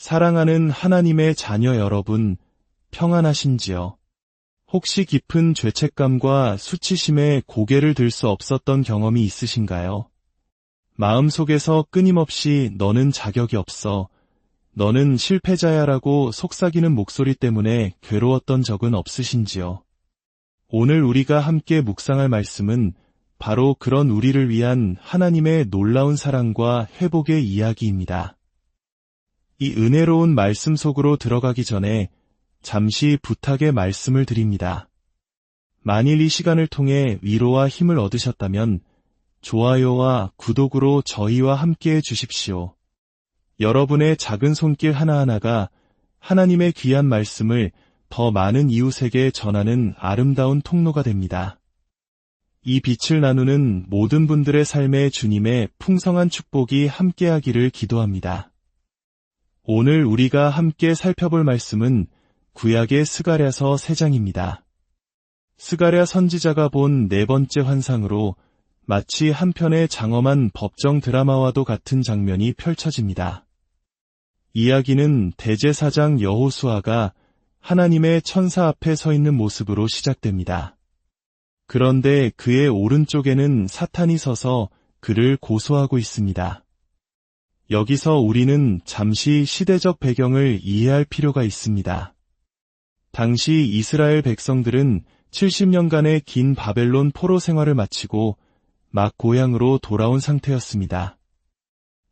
사랑하는 하나님의 자녀 여러분, 평안하신지요? 혹시 깊은 죄책감과 수치심에 고개를 들 수 없었던 경험이 있으신가요? 마음속에서 끊임없이 너는 자격이 없어, 너는 실패자야라고 속삭이는 목소리 때문에 괴로웠던 적은 없으신지요? 오늘 우리가 함께 묵상할 말씀은 바로 그런 우리를 위한 하나님의 놀라운 사랑과 회복의 이야기입니다. 이 은혜로운 말씀 속으로 들어가기 전에 잠시 부탁의 말씀을 드립니다. 만일 이 시간을 통해 위로와 힘을 얻으셨다면 좋아요와 구독으로 저희와 함께해 주십시오. 여러분의 작은 손길 하나하나가 하나님의 귀한 말씀을 더 많은 이웃에게 전하는 아름다운 통로가 됩니다. 이 빛을 나누는 모든 분들의 삶에 주님의 풍성한 축복이 함께하기를 기도합니다. 오늘 우리가 함께 살펴볼 말씀은 구약의 스가랴서 3장입니다. 스가랴 선지자가 본 네 번째 환상으로 마치 한 편의 장엄한 법정 드라마와도 같은 장면이 펼쳐집니다. 이야기는 대제사장 여호수아가 하나님의 천사 앞에 서 있는 모습으로 시작됩니다. 그런데 그의 오른쪽에는 사탄이 서서 그를 고소하고 있습니다. 여기서 우리는 잠시 시대적 배경을 이해할 필요가 있습니다. 당시 이스라엘 백성들은 70년간의 긴 바벨론 포로 생활을 마치고 막 고향으로 돌아온 상태였습니다.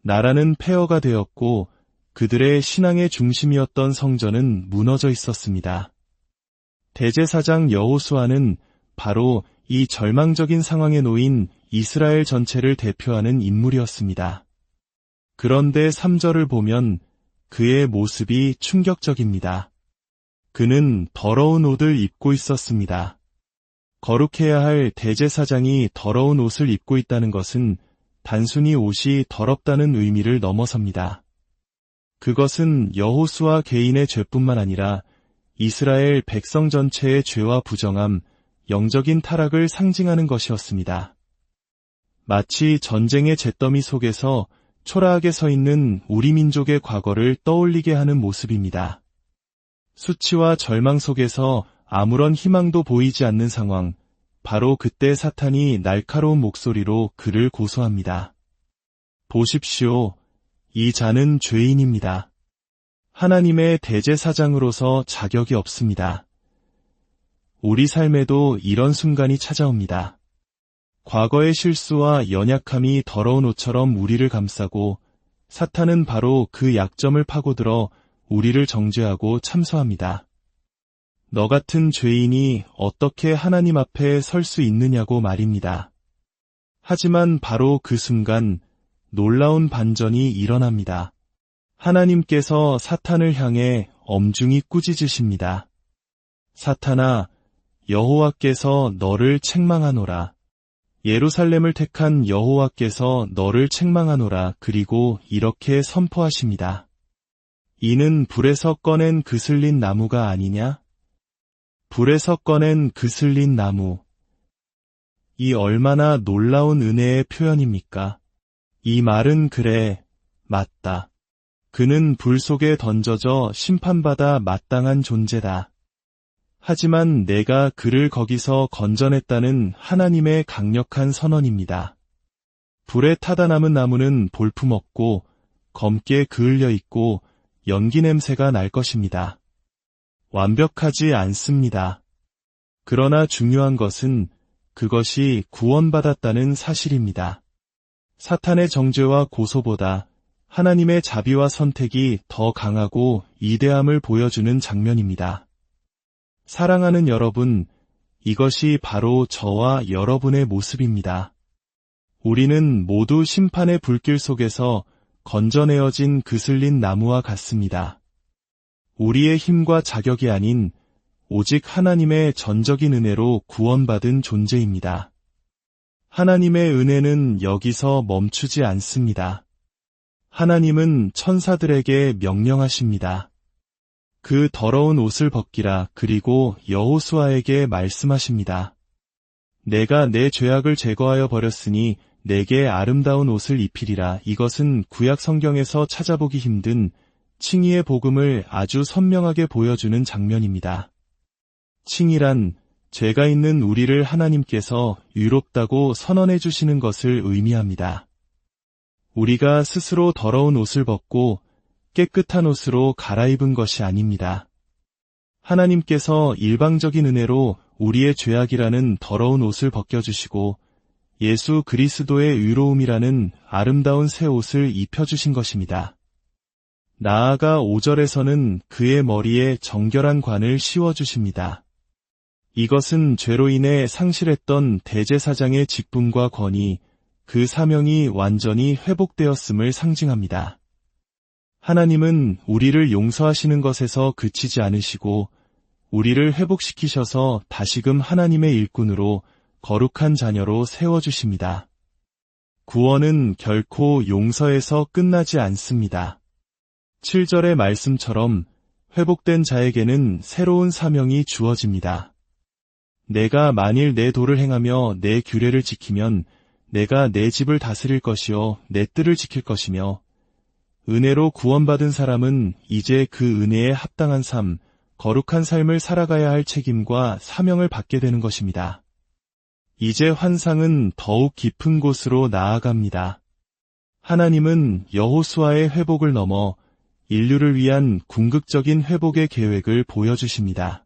나라는 폐허가 되었고 그들의 신앙의 중심이었던 성전은 무너져 있었습니다. 대제사장 여호수아는 바로 이 절망적인 상황에 놓인 이스라엘 전체를 대표하는 인물이었습니다. 그런데 3절을 보면 그의 모습이 충격적입니다. 그는 더러운 옷을 입고 있었습니다. 거룩해야 할 대제사장이 더러운 옷을 입고 있다는 것은 단순히 옷이 더럽다는 의미를 넘어섭니다. 그것은 여호수아 개인의 죄뿐만 아니라 이스라엘 백성 전체의 죄와 부정함, 영적인 타락을 상징하는 것이었습니다. 마치 전쟁의 잿더미 속에서 초라하게 서 있는 우리 민족의 과거를 떠올리게 하는 모습입니다. 수치와 절망 속에서 아무런 희망도 보이지 않는 상황, 바로 그때 사탄이 날카로운 목소리로 그를 고소합니다. 보십시오. 이 자는 죄인입니다. 하나님의 대제사장으로서 자격이 없습니다. 우리 삶에도 이런 순간이 찾아옵니다. 과거의 실수와 연약함이 더러운 옷처럼 우리를 감싸고 사탄은 바로 그 약점을 파고들어 우리를 정죄하고 참소합니다. 너 같은 죄인이 어떻게 하나님 앞에 설 수 있느냐고 말입니다. 하지만 바로 그 순간 놀라운 반전이 일어납니다. 하나님께서 사탄을 향해 엄중히 꾸짖으십니다. 사탄아, 여호와께서 너를 책망하노라. 예루살렘을 택한 여호와께서 너를 책망하노라. 그리고 이렇게 선포하십니다. 이는 불에서 꺼낸 그슬린 나무가 아니냐? 불에서 꺼낸 그슬린 나무. 이 얼마나 놀라운 은혜의 표현입니까? 이 말은 그래, 맞다. 그는 불 속에 던져져 심판받아 마땅한 존재다. 하지만 내가 그를 거기서 건져냈다는 하나님의 강력한 선언입니다. 불에 타다 남은 나무는 볼품없고 검게 그을려 있고 연기 냄새가 날 것입니다. 완벽하지 않습니다. 그러나 중요한 것은 그것이 구원받았다는 사실입니다. 사탄의 정죄와 고소보다 하나님의 자비와 선택이 더 강하고 위대함을 보여주는 장면입니다. 사랑하는 여러분, 이것이 바로 저와 여러분의 모습입니다. 우리는 모두 심판의 불길 속에서 건져내어진 그슬린 나무와 같습니다. 우리의 힘과 자격이 아닌 오직 하나님의 전적인 은혜로 구원받은 존재입니다. 하나님의 은혜는 여기서 멈추지 않습니다. 하나님은 천사들에게 명령하십니다. 그 더러운 옷을 벗기라. 그리고 여호수아에게 말씀하십니다. 내가 내 죄악을 제거하여 버렸으니 내게 아름다운 옷을 입히리라. 이것은 구약 성경에서 찾아보기 힘든 칭의의 복음을 아주 선명하게 보여주는 장면입니다. 칭의란 죄가 있는 우리를 하나님께서 의롭다고 선언해 주시는 것을 의미합니다. 우리가 스스로 더러운 옷을 벗고 깨끗한 옷으로 갈아입은 것이 아닙니다. 하나님께서 일방적인 은혜로 우리의 죄악이라는 더러운 옷을 벗겨주시고 예수 그리스도의 의로움이라는 아름다운 새 옷을 입혀주신 것입니다. 나아가 5절에서는 그의 머리에 정결한 관을 씌워주십니다. 이것은 죄로 인해 상실했던 대제사장의 직분과 권위, 그 사명이 완전히 회복되었음을 상징합니다. 하나님은 우리를 용서하시는 것에서 그치지 않으시고 우리를 회복시키셔서 다시금 하나님의 일꾼으로 거룩한 자녀로 세워주십니다. 구원은 결코 용서에서 끝나지 않습니다. 7절의 말씀처럼 회복된 자에게는 새로운 사명이 주어집니다. 내가 만일 내 도를 행하며 내 규례를 지키면 내가 내 집을 다스릴 것이요 내 뜰을 지킬 것이며 은혜로 구원받은 사람은 이제 그 은혜에 합당한 삶, 거룩한 삶을 살아가야 할 책임과 사명을 받게 되는 것입니다. 이제 환상은 더욱 깊은 곳으로 나아갑니다. 하나님은 여호수아의 회복을 넘어 인류를 위한 궁극적인 회복의 계획을 보여주십니다.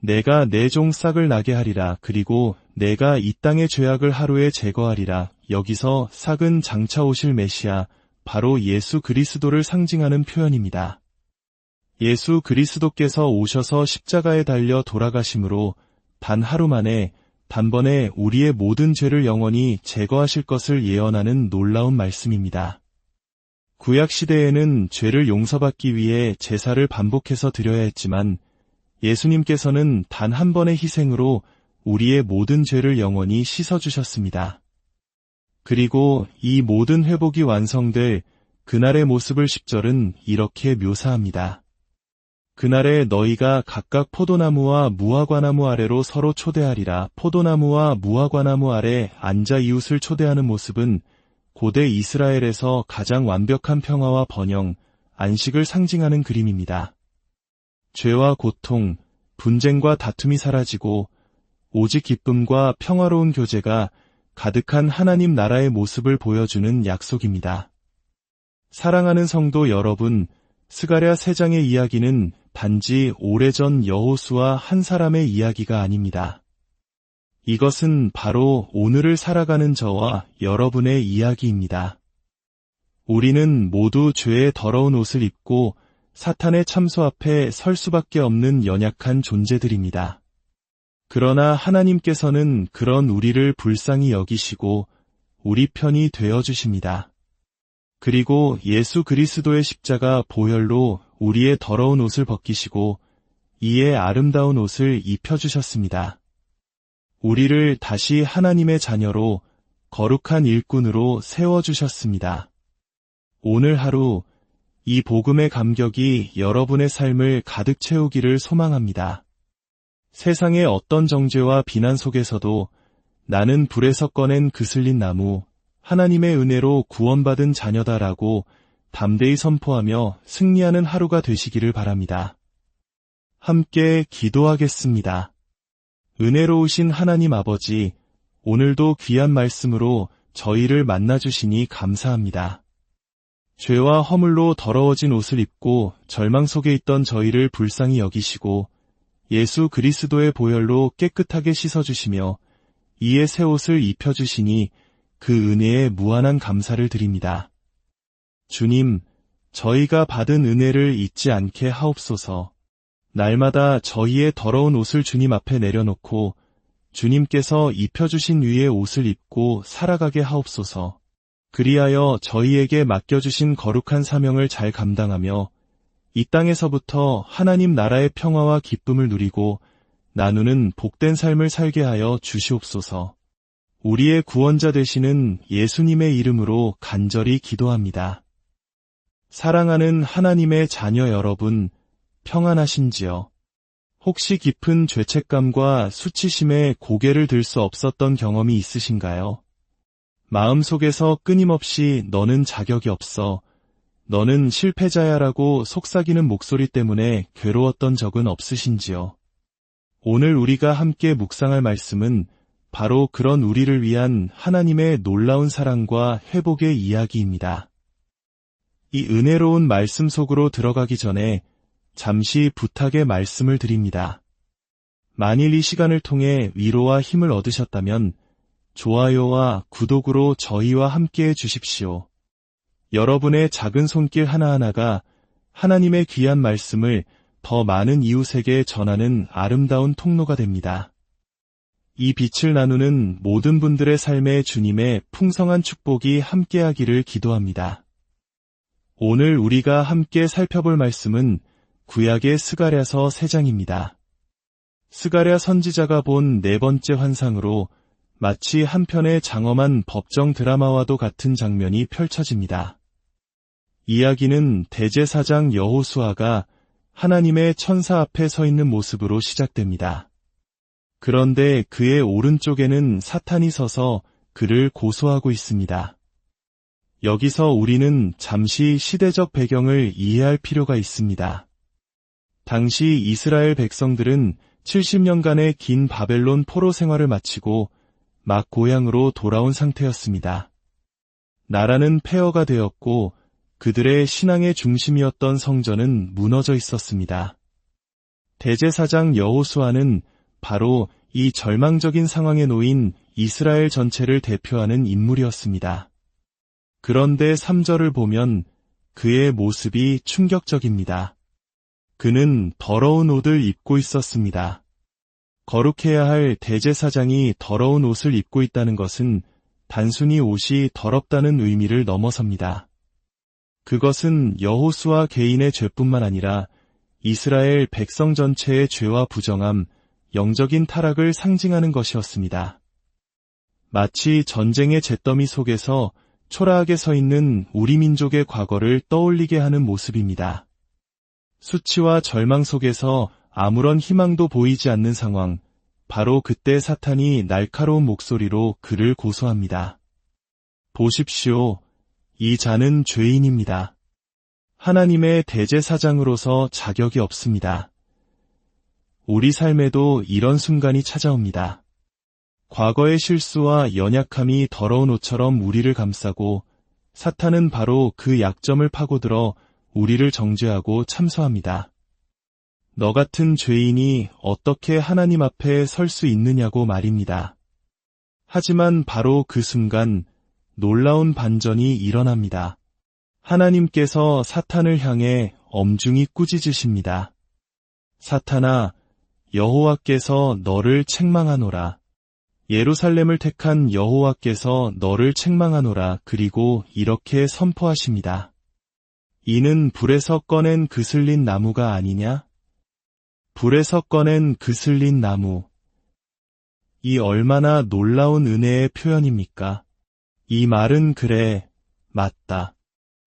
내가 내 종 싹을 나게 하리라. 그리고 내가 이 땅의 죄악을 하루에 제거하리라. 여기서 싹은 장차 오실 메시아, 바로 예수 그리스도를 상징하는 표현입니다. 예수 그리스도께서 오셔서 십자가에 달려 돌아가심으로 단 하루 만에 단번에 우리의 모든 죄를 영원히 제거하실 것을 예언하는 놀라운 말씀입니다. 구약시대에는 죄를 용서받기 위해 제사를 반복해서 드려야 했지만 예수님께서는 단 한 번의 희생으로 우리의 모든 죄를 영원히 씻어주셨습니다. 그리고 이 모든 회복이 완성될 그날의 모습을 10절은 이렇게 묘사합니다. 그날에 너희가 각각 포도나무와 무화과나무 아래로 서로 초대하리라. 포도나무와 무화과나무 아래 앉아 이웃을 초대하는 모습은 고대 이스라엘에서 가장 완벽한 평화와 번영, 안식을 상징하는 그림입니다. 죄와 고통, 분쟁과 다툼이 사라지고 오직 기쁨과 평화로운 교제가 가득한 하나님 나라의 모습을 보여주는 약속입니다. 사랑하는 성도 여러분, 스가랴 3장의 이야기는 단지 오래전 여호수아 한 사람의 이야기가 아닙니다. 이것은 바로 오늘을 살아가는 저와 여러분의 이야기입니다. 우리는 모두 죄의 더러운 옷을 입고 사탄의 참소 앞에 설 수밖에 없는 연약한 존재들입니다. 그러나 하나님께서는 그런 우리를 불쌍히 여기시고 우리 편이 되어주십니다. 그리고 예수 그리스도의 십자가 보혈로 우리의 더러운 옷을 벗기시고 이에 아름다운 옷을 입혀주셨습니다. 우리를 다시 하나님의 자녀로 거룩한 일꾼으로 세워주셨습니다. 오늘 하루 이 복음의 감격이 여러분의 삶을 가득 채우기를 소망합니다. 세상의 어떤 정죄와 비난 속에서도 나는 불에서 꺼낸 그슬린 나무, 하나님의 은혜로 구원받은 자녀다라고 담대히 선포하며 승리하는 하루가 되시기를 바랍니다. 함께 기도하겠습니다. 은혜로우신 하나님 아버지, 오늘도 귀한 말씀으로 저희를 만나주시니 감사합니다. 죄와 허물로 더러워진 옷을 입고 절망 속에 있던 저희를 불쌍히 여기시고 예수 그리스도의 보혈로 깨끗하게 씻어주시며 이에 새 옷을 입혀주시니 그 은혜에 무한한 감사를 드립니다. 주님, 저희가 받은 은혜를 잊지 않게 하옵소서. 날마다 저희의 더러운 옷을 주님 앞에 내려놓고 주님께서 입혀주신 위의 옷을 입고 살아가게 하옵소서. 그리하여 저희에게 맡겨주신 거룩한 사명을 잘 감당하며 이 땅에서부터 하나님 나라의 평화와 기쁨을 누리고 나누는 복된 삶을 살게 하여 주시옵소서. 우리의 구원자 되시는 예수님의 이름으로 간절히 기도합니다. 사랑하는 하나님의 자녀 여러분, 평안하신지요? 혹시 깊은 죄책감과 수치심에 고개를 들 수 없었던 경험이 있으신가요? 마음속에서 끊임없이 너는 자격이 없어, 너는 실패자야라고 속삭이는 목소리 때문에 괴로웠던 적은 없으신지요? 오늘 우리가 함께 묵상할 말씀은 바로 그런 우리를 위한 하나님의 놀라운 사랑과 회복의 이야기입니다. 이 은혜로운 말씀 속으로 들어가기 전에 잠시 부탁의 말씀을 드립니다. 만일 이 시간을 통해 위로와 힘을 얻으셨다면 좋아요와 구독으로 저희와 함께해 주십시오. 여러분의 작은 손길 하나하나가 하나님의 귀한 말씀을 더 많은 이웃에게 전하는 아름다운 통로가 됩니다. 이 빛을 나누는 모든 분들의 삶에 주님의 풍성한 축복이 함께하기를 기도합니다. 오늘 우리가 함께 살펴볼 말씀은 구약의 스가랴서 3장입니다. 스가랴 선지자가 본 네 번째 환상으로 마치 한편의 장엄한 법정 드라마와도 같은 장면이 펼쳐집니다. 이야기는 대제사장 여호수아가 하나님의 천사 앞에 서 있는 모습으로 시작됩니다. 그런데 그의 오른쪽에는 사탄이 서서 그를 고소하고 있습니다. 여기서 우리는 잠시 시대적 배경을 이해할 필요가 있습니다. 당시 이스라엘 백성들은 70년간의 긴 바벨론 포로 생활을 마치고 막 고향으로 돌아온 상태였습니다. 나라는 폐허가 되었고 그들의 신앙의 중심이었던 성전은 무너져 있었습니다. 대제사장 여호수아는 바로 이 절망적인 상황에 놓인 이스라엘 전체를 대표하는 인물이었습니다. 그런데 3절을 보면 그의 모습이 충격적입니다. 그는 더러운 옷을 입고 있었습니다. 거룩해야 할 대제사장이 더러운 옷을 입고 있다는 것은 단순히 옷이 더럽다는 의미를 넘어섭니다. 그것은 여호수아 개인의 죄뿐만 아니라 이스라엘 백성 전체의 죄와 부정함, 영적인 타락을 상징하는 것이었습니다. 마치 전쟁의 잿더미 속에서 초라하게 서 있는 우리 민족의 과거를 떠올리게 하는 모습입니다. 수치와 절망 속에서 아무런 희망도 보이지 않는 상황, 바로 그때 사탄이 날카로운 목소리로 그를 고소합니다. 보십시오. 이 자는 죄인입니다. 하나님의 대제사장으로서 자격이 없습니다. 우리 삶에도 이런 순간이 찾아옵니다. 과거의 실수와 연약함이 더러운 옷처럼 우리를 감싸고 사탄은 바로 그 약점을 파고들어 우리를 정죄하고 참소합니다. 너 같은 죄인이 어떻게 하나님 앞에 설 수 있느냐고 말입니다. 하지만 바로 그 순간 놀라운 반전이 일어납니다. 하나님께서 사탄을 향해 엄중히 꾸짖으십니다. 사탄아, 여호와께서 너를 책망하노라. 예루살렘을 택한 여호와께서 너를 책망하노라. 그리고 이렇게 선포하십니다. 이는 불에서 꺼낸 그슬린 나무가 아니냐? 불에서 꺼낸 그슬린 나무. 이 얼마나 놀라운 은혜의 표현입니까? 이 말은 그래, 맞다.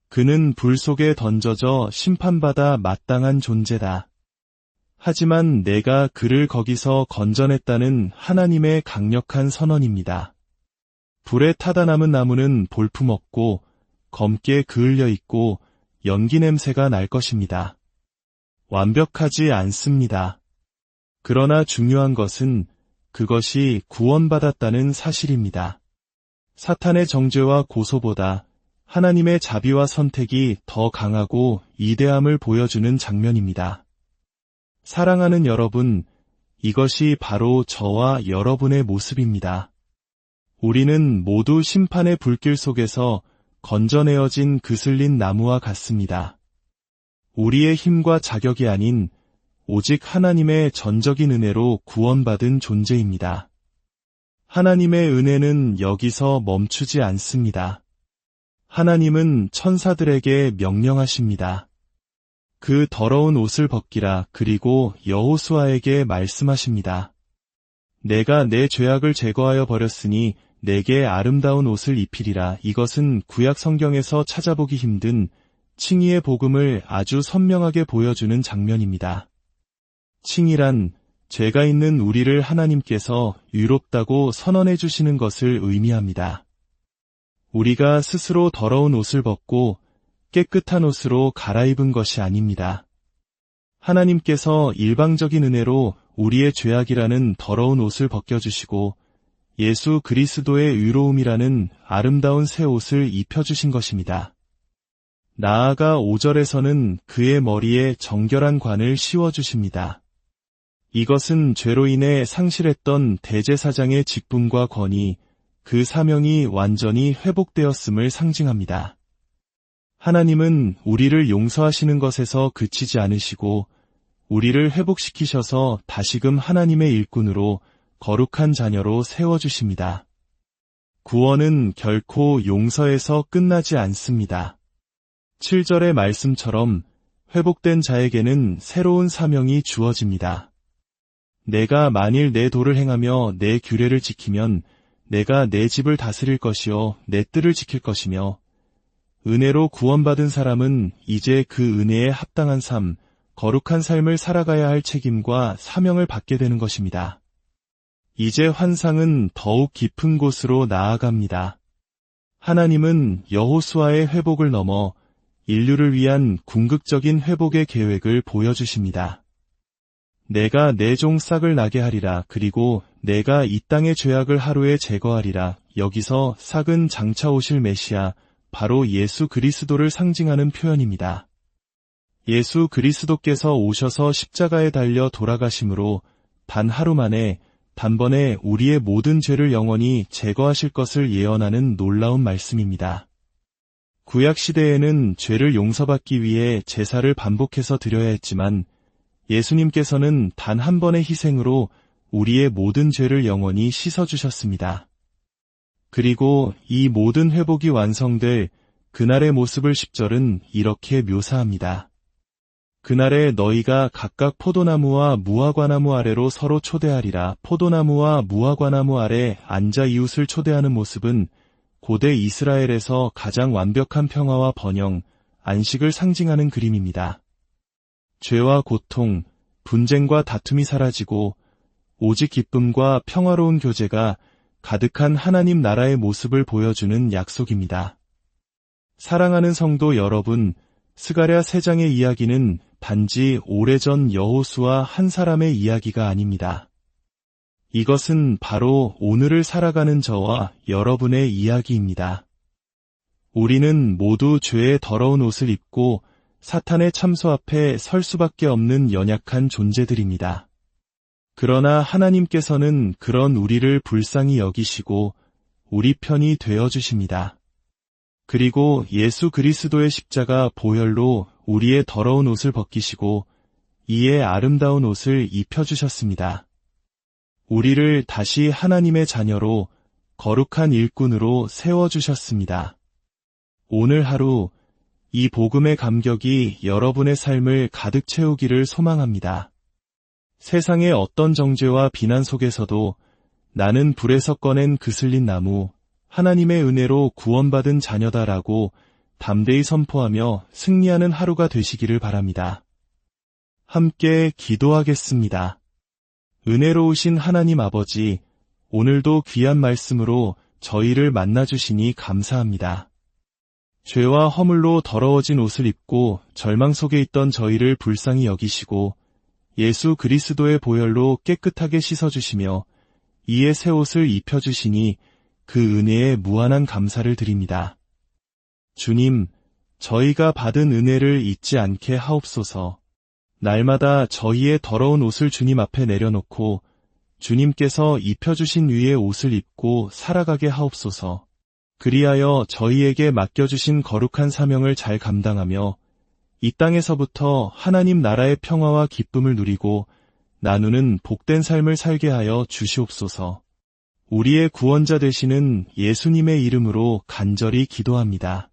그는 불 속에 던져져 심판받아 마땅한 존재다. 하지만 내가 그를 거기서 건져냈다는 하나님의 강력한 선언입니다. 불에 타다 남은 나무는 볼품없고 검게 그을려 있고 연기 냄새가 날 것입니다. 완벽하지 않습니다. 그러나 중요한 것은 그것이 구원받았다는 사실입니다. 사탄의 정죄와 고소보다 하나님의 자비와 선택이 더 강하고 위대함을 보여주는 장면입니다. 사랑하는 여러분, 이것이 바로 저와 여러분의 모습입니다. 우리는 모두 심판의 불길 속에서 건져내어진 그슬린 나무와 같습니다. 우리의 힘과 자격이 아닌 오직 하나님의 전적인 은혜로 구원받은 존재입니다. 하나님의 은혜는 여기서 멈추지 않습니다. 하나님은 천사들에게 명령하십니다. 그 더러운 옷을 벗기라. 그리고 여호수아에게 말씀하십니다. 내가 내 죄악을 제거하여 버렸으니 내게 아름다운 옷을 입히리라. 이것은 구약 성경에서 찾아보기 힘든 칭의의 복음을 아주 선명하게 보여주는 장면입니다. 칭의란 죄가 있는 우리를 하나님께서 의롭다고 선언해 주시는 것을 의미합니다. 우리가 스스로 더러운 옷을 벗고 깨끗한 옷으로 갈아입은 것이 아닙니다. 하나님께서 일방적인 은혜로 우리의 죄악이라는 더러운 옷을 벗겨주시고 예수 그리스도의 의로움이라는 아름다운 새 옷을 입혀주신 것입니다. 나아가 5절에서는 그의 머리에 정결한 관을 씌워주십니다. 이것은 죄로 인해 상실했던 대제사장의 직분과 권위, 그 사명이 완전히 회복되었음을 상징합니다. 하나님은 우리를 용서하시는 것에서 그치지 않으시고 우리를 회복시키셔서 다시금 하나님의 일꾼으로 거룩한 자녀로 세워주십니다. 구원은 결코 용서에서 끝나지 않습니다. 7절의 말씀처럼 회복된 자에게는 새로운 사명이 주어집니다. 내가 만일 내 도를 행하며 내 규례를 지키면 내가 내 집을 다스릴 것이요 내 뜰을 지킬 것이며 은혜로 구원받은 사람은 이제 그 은혜에 합당한 삶, 거룩한 삶을 살아가야 할 책임과 사명을 받게 되는 것입니다. 이제 환상은 더욱 깊은 곳으로 나아갑니다. 하나님은 여호수아의 회복을 넘어 인류를 위한 궁극적인 회복의 계획을 보여주십니다. 내가 내 종 싹을 나게 하리라. 그리고 내가 이 땅의 죄악을 하루에 제거하리라. 여기서 싹은 장차 오실 메시아, 바로 예수 그리스도를 상징하는 표현입니다. 예수 그리스도께서 오셔서 십자가에 달려 돌아가심으로 단 하루 만에 단번에 우리의 모든 죄를 영원히 제거하실 것을 예언하는 놀라운 말씀입니다. 구약 시대에는 죄를 용서받기 위해 제사를 반복해서 드려야 했지만 예수님께서는 단 한 번의 희생으로 우리의 모든 죄를 영원히 씻어주셨습니다. 그리고 이 모든 회복이 완성될 그날의 모습을 10절은 이렇게 묘사합니다. 그날에 너희가 각각 포도나무와 무화과나무 아래로 서로 초대하리라. 포도나무와 무화과나무 아래 앉아 이웃을 초대하는 모습은 고대 이스라엘에서 가장 완벽한 평화와 번영, 안식을 상징하는 그림입니다. 죄와 고통, 분쟁과 다툼이 사라지고 오직 기쁨과 평화로운 교제가 가득한 하나님 나라의 모습을 보여주는 약속입니다. 사랑하는 성도 여러분, 스가랴 3장의 이야기는 단지 오래전 여호수아 한 사람의 이야기가 아닙니다. 이것은 바로 오늘을 살아가는 저와 여러분의 이야기입니다. 우리는 모두 죄의 더러운 옷을 입고 사탄의 참소 앞에 설 수밖에 없는 연약한 존재들입니다. 그러나 하나님께서는 그런 우리를 불쌍히 여기시고 우리 편이 되어주십니다. 그리고 예수 그리스도의 십자가 보혈로 우리의 더러운 옷을 벗기시고 이에 아름다운 옷을 입혀주셨습니다. 우리를 다시 하나님의 자녀로 거룩한 일꾼으로 세워주셨습니다. 오늘 하루 이 복음의 감격이 여러분의 삶을 가득 채우기를 소망합니다. 세상의 어떤 정죄와 비난 속에서도 나는 불에서 꺼낸 그슬린 나무, 하나님의 은혜로 구원받은 자녀다라고 담대히 선포하며 승리하는 하루가 되시기를 바랍니다. 함께 기도하겠습니다. 은혜로우신 하나님 아버지, 오늘도 귀한 말씀으로 저희를 만나주시니 감사합니다. 죄와 허물로 더러워진 옷을 입고 절망 속에 있던 저희를 불쌍히 여기시고 예수 그리스도의 보혈로 깨끗하게 씻어주시며 이에 새 옷을 입혀주시니 그 은혜에 무한한 감사를 드립니다. 주님, 저희가 받은 은혜를 잊지 않게 하옵소서. 날마다 저희의 더러운 옷을 주님 앞에 내려놓고 주님께서 입혀주신 위의 옷을 입고 살아가게 하옵소서. 그리하여 저희에게 맡겨주신 거룩한 사명을 잘 감당하며 이 땅에서부터 하나님 나라의 평화와 기쁨을 누리고 나누는 복된 삶을 살게 하여 주시옵소서. 우리의 구원자 되시는 예수님의 이름으로 간절히 기도합니다.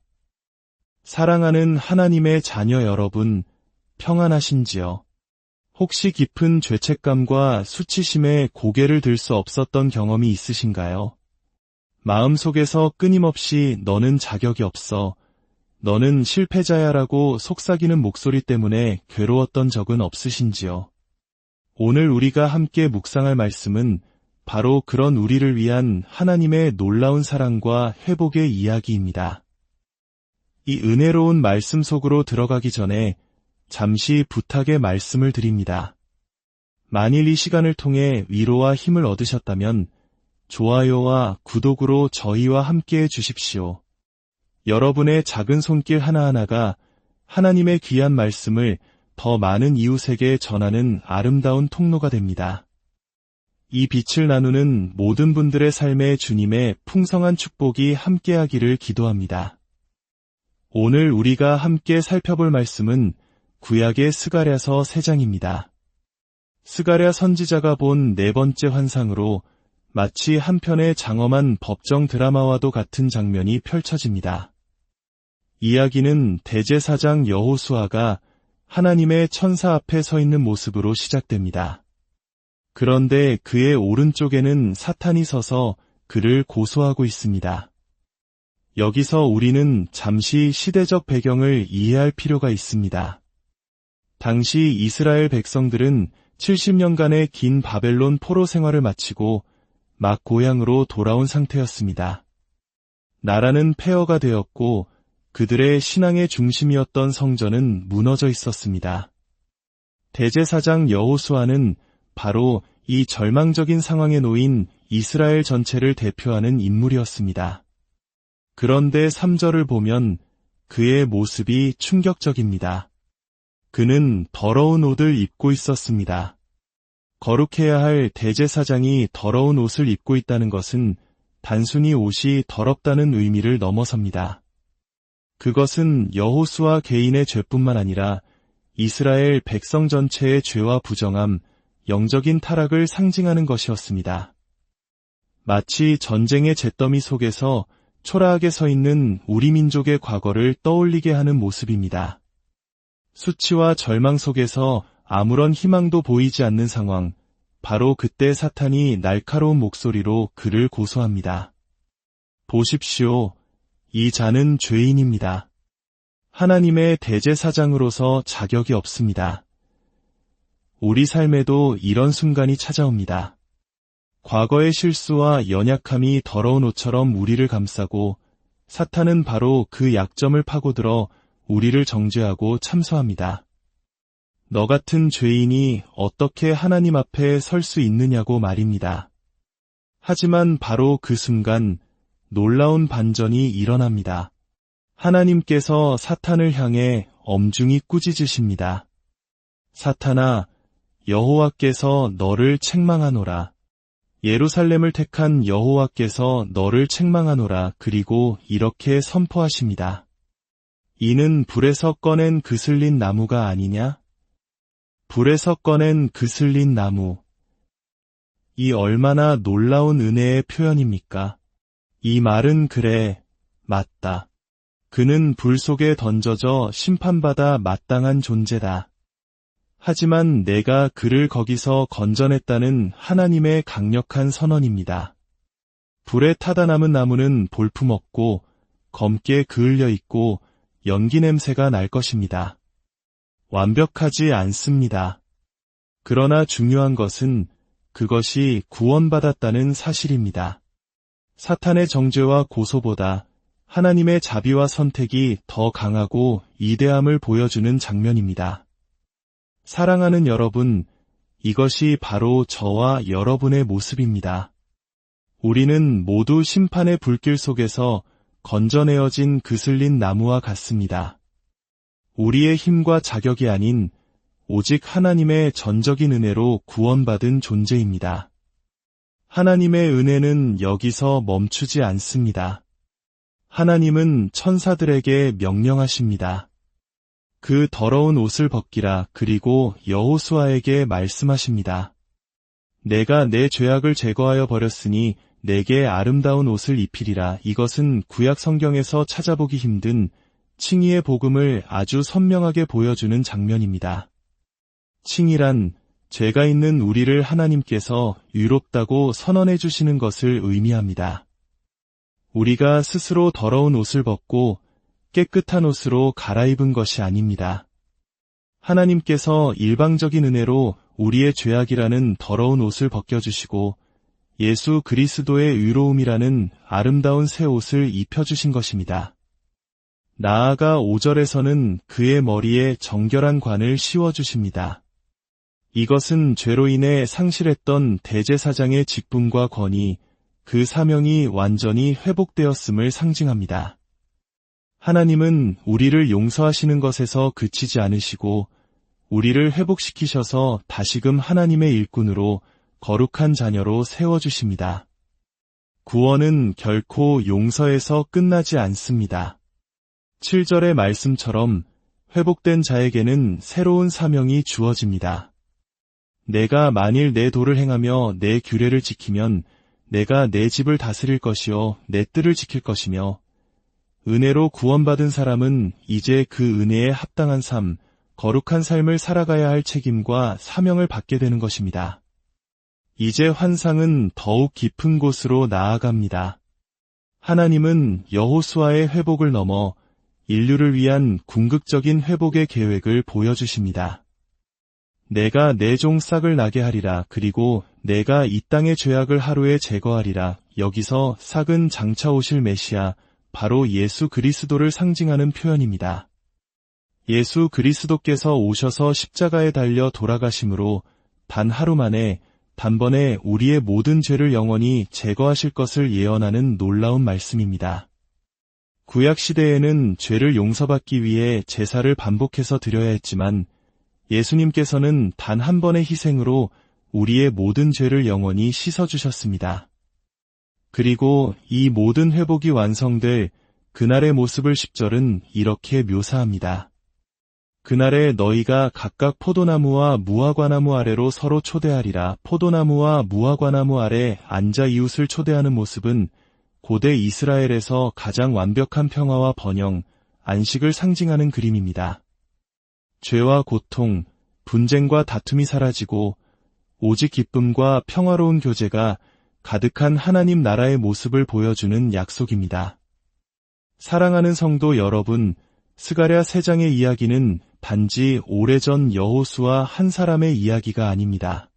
사랑하는 하나님의 자녀 여러분, 평안하신지요? 혹시 깊은 죄책감과 수치심에 고개를 들 수 없었던 경험이 있으신가요? 마음속에서 끊임없이 너는 자격이 없어, 너는 실패자야라고 속삭이는 목소리 때문에 괴로웠던 적은 없으신지요? 오늘 우리가 함께 묵상할 말씀은 바로 그런 우리를 위한 하나님의 놀라운 사랑과 회복의 이야기입니다. 이 은혜로운 말씀 속으로 들어가기 전에 잠시 부탁의 말씀을 드립니다. 만일 이 시간을 통해 위로와 힘을 얻으셨다면 좋아요와 구독으로 저희와 함께해 주십시오. 여러분의 작은 손길 하나하나가 하나님의 귀한 말씀을 더 많은 이웃에게 전하는 아름다운 통로가 됩니다. 이 빛을 나누는 모든 분들의 삶에 주님의 풍성한 축복이 함께하기를 기도합니다. 오늘 우리가 함께 살펴볼 말씀은 구약의 스가랴서 3장입니다. 스가랴 선지자가 본 네 번째 환상으로 마치 한 편의 장엄한 법정 드라마와도 같은 장면이 펼쳐집니다. 이야기는 대제사장 여호수아가 하나님의 천사 앞에 서 있는 모습으로 시작됩니다. 그런데 그의 오른쪽에는 사탄이 서서 그를 고소하고 있습니다. 여기서 우리는 잠시 시대적 배경을 이해할 필요가 있습니다. 당시 이스라엘 백성들은 70년간의 긴 바벨론 포로 생활을 마치고 막 고향으로 돌아온 상태였습니다. 나라는 폐허가 되었고 그들의 신앙의 중심이었던 성전은 무너져 있었습니다. 대제사장 여호수아는 바로 이 절망적인 상황에 놓인 이스라엘 전체를 대표하는 인물이었습니다. 그런데 3절을 보면 그의 모습이 충격적입니다. 그는 더러운 옷을 입고 있었습니다. 거룩해야 할 대제사장이 더러운 옷을 입고 있다는 것은 단순히 옷이 더럽다는 의미를 넘어섭니다. 그것은 여호수아 개인의 죄뿐만 아니라 이스라엘 백성 전체의 죄와 부정함, 영적인 타락을 상징하는 것이었습니다. 마치 전쟁의 잿더미 속에서 초라하게 서 있는 우리 민족의 과거를 떠올리게 하는 모습입니다. 수치와 절망 속에서 아무런 희망도 보이지 않는 상황, 바로 그때 사탄이 날카로운 목소리로 그를 고소합니다. 보십시오. 이 자는 죄인입니다. 하나님의 대제사장으로서 자격이 없습니다. 우리 삶에도 이런 순간이 찾아옵니다. 과거의 실수와 연약함이 더러운 옷처럼 우리를 감싸고 사탄은 바로 그 약점을 파고들어 우리를 정죄하고 참소합니다. 너 같은 죄인이 어떻게 하나님 앞에 설 수 있느냐고 말입니다. 하지만 바로 그 순간 놀라운 반전이 일어납니다. 하나님께서 사탄을 향해 엄중히 꾸짖으십니다. 사탄아, 여호와께서 너를 책망하노라. 예루살렘을 택한 여호와께서 너를 책망하노라. 그리고 이렇게 선포하십니다. 이는 불에서 꺼낸 그슬린 나무가 아니냐? 불에서 꺼낸 그슬린 나무. 이 얼마나 놀라운 은혜의 표현입니까? 이 말은 그래, 맞다. 그는 불 속에 던져져 심판받아 마땅한 존재다. 하지만 내가 그를 거기서 건져냈다는 하나님의 강력한 선언입니다. 불에 타다 남은 나무는 볼품없고 검게 그을려 있고 연기 냄새가 날 것입니다. 완벽하지 않습니다. 그러나 중요한 것은 그것이 구원받았다는 사실입니다. 사탄의 정죄와 고소보다 하나님의 자비와 선택이 더 강하고 위대함을 보여주는 장면입니다. 사랑하는 여러분, 이것이 바로 저와 여러분의 모습입니다. 우리는 모두 심판의 불길 속에서 건져내어진 그슬린 나무와 같습니다. 우리의 힘과 자격이 아닌 오직 하나님의 전적인 은혜로 구원받은 존재입니다. 하나님의 은혜는 여기서 멈추지 않습니다. 하나님은 천사들에게 명령하십니다. 그 더러운 옷을 벗기라. 그리고 여호수아에게 말씀하십니다. 내가 내 죄악을 제거하여 버렸으니 내게 아름다운 옷을 입히리라. 이것은 구약 성경에서 찾아보기 힘든 칭의의 복음을 아주 선명하게 보여주는 장면입니다. 칭의란 죄가 있는 우리를 하나님께서 의롭다고 선언해 주시는 것을 의미합니다. 우리가 스스로 더러운 옷을 벗고 깨끗한 옷으로 갈아입은 것이 아닙니다. 하나님께서 일방적인 은혜로 우리의 죄악이라는 더러운 옷을 벗겨주시고 예수 그리스도의 의로움이라는 아름다운 새 옷을 입혀주신 것입니다. 나아가 5절에서는 그의 머리에 정결한 관을 씌워주십니다. 이것은 죄로 인해 상실했던 대제사장의 직분과 권위, 그 사명이 완전히 회복되었음을 상징합니다. 하나님은 우리를 용서하시는 것에서 그치지 않으시고 우리를 회복시키셔서 다시금 하나님의 일꾼으로 거룩한 자녀로 세워주십니다. 구원은 결코 용서에서 끝나지 않습니다. 7절의 말씀처럼 회복된 자에게는 새로운 사명이 주어집니다. 내가 만일 내 도를 행하며 내 규례를 지키면 내가 내 집을 다스릴 것이요 내 뜰을 지킬 것이며, 은혜로 구원받은 사람은 이제 그 은혜에 합당한 삶, 거룩한 삶을 살아가야 할 책임과 사명을 받게 되는 것입니다. 이제 환상은 더욱 깊은 곳으로 나아갑니다. 하나님은 여호수아의 회복을 넘어 인류를 위한 궁극적인 회복의 계획을 보여주십니다. 내가 내 종 싹을 나게 하리라. 그리고 내가 이 땅의 죄악을 하루에 제거하리라. 여기서 싹은 장차 오실 메시아, 바로 예수 그리스도를 상징하는 표현입니다. 예수 그리스도께서 오셔서 십자가에 달려 돌아가심으로 단 하루 만에 단번에 우리의 모든 죄를 영원히 제거하실 것을 예언하는 놀라운 말씀입니다. 구약시대에는 죄를 용서받기 위해 제사를 반복해서 드려야 했지만 예수님께서는 단 한 번의 희생으로 우리의 모든 죄를 영원히 씻어주셨습니다. 그리고 이 모든 회복이 완성될 그날의 모습을 10절은 이렇게 묘사합니다. 그날에 너희가 각각 포도나무와 무화과나무 아래로 서로 초대하리라. 포도나무와 무화과나무 아래 앉아 이웃을 초대하는 모습은 고대 이스라엘에서 가장 완벽한 평화와 번영, 안식을 상징하는 그림입니다. 죄와 고통, 분쟁과 다툼이 사라지고 오직 기쁨과 평화로운 교제가 가득한 하나님 나라의 모습을 보여주는 약속입니다. 사랑하는 성도 여러분, 스가랴 3장의 이야기는 단지 오래전 여호수아 한 사람의 이야기가 아닙니다.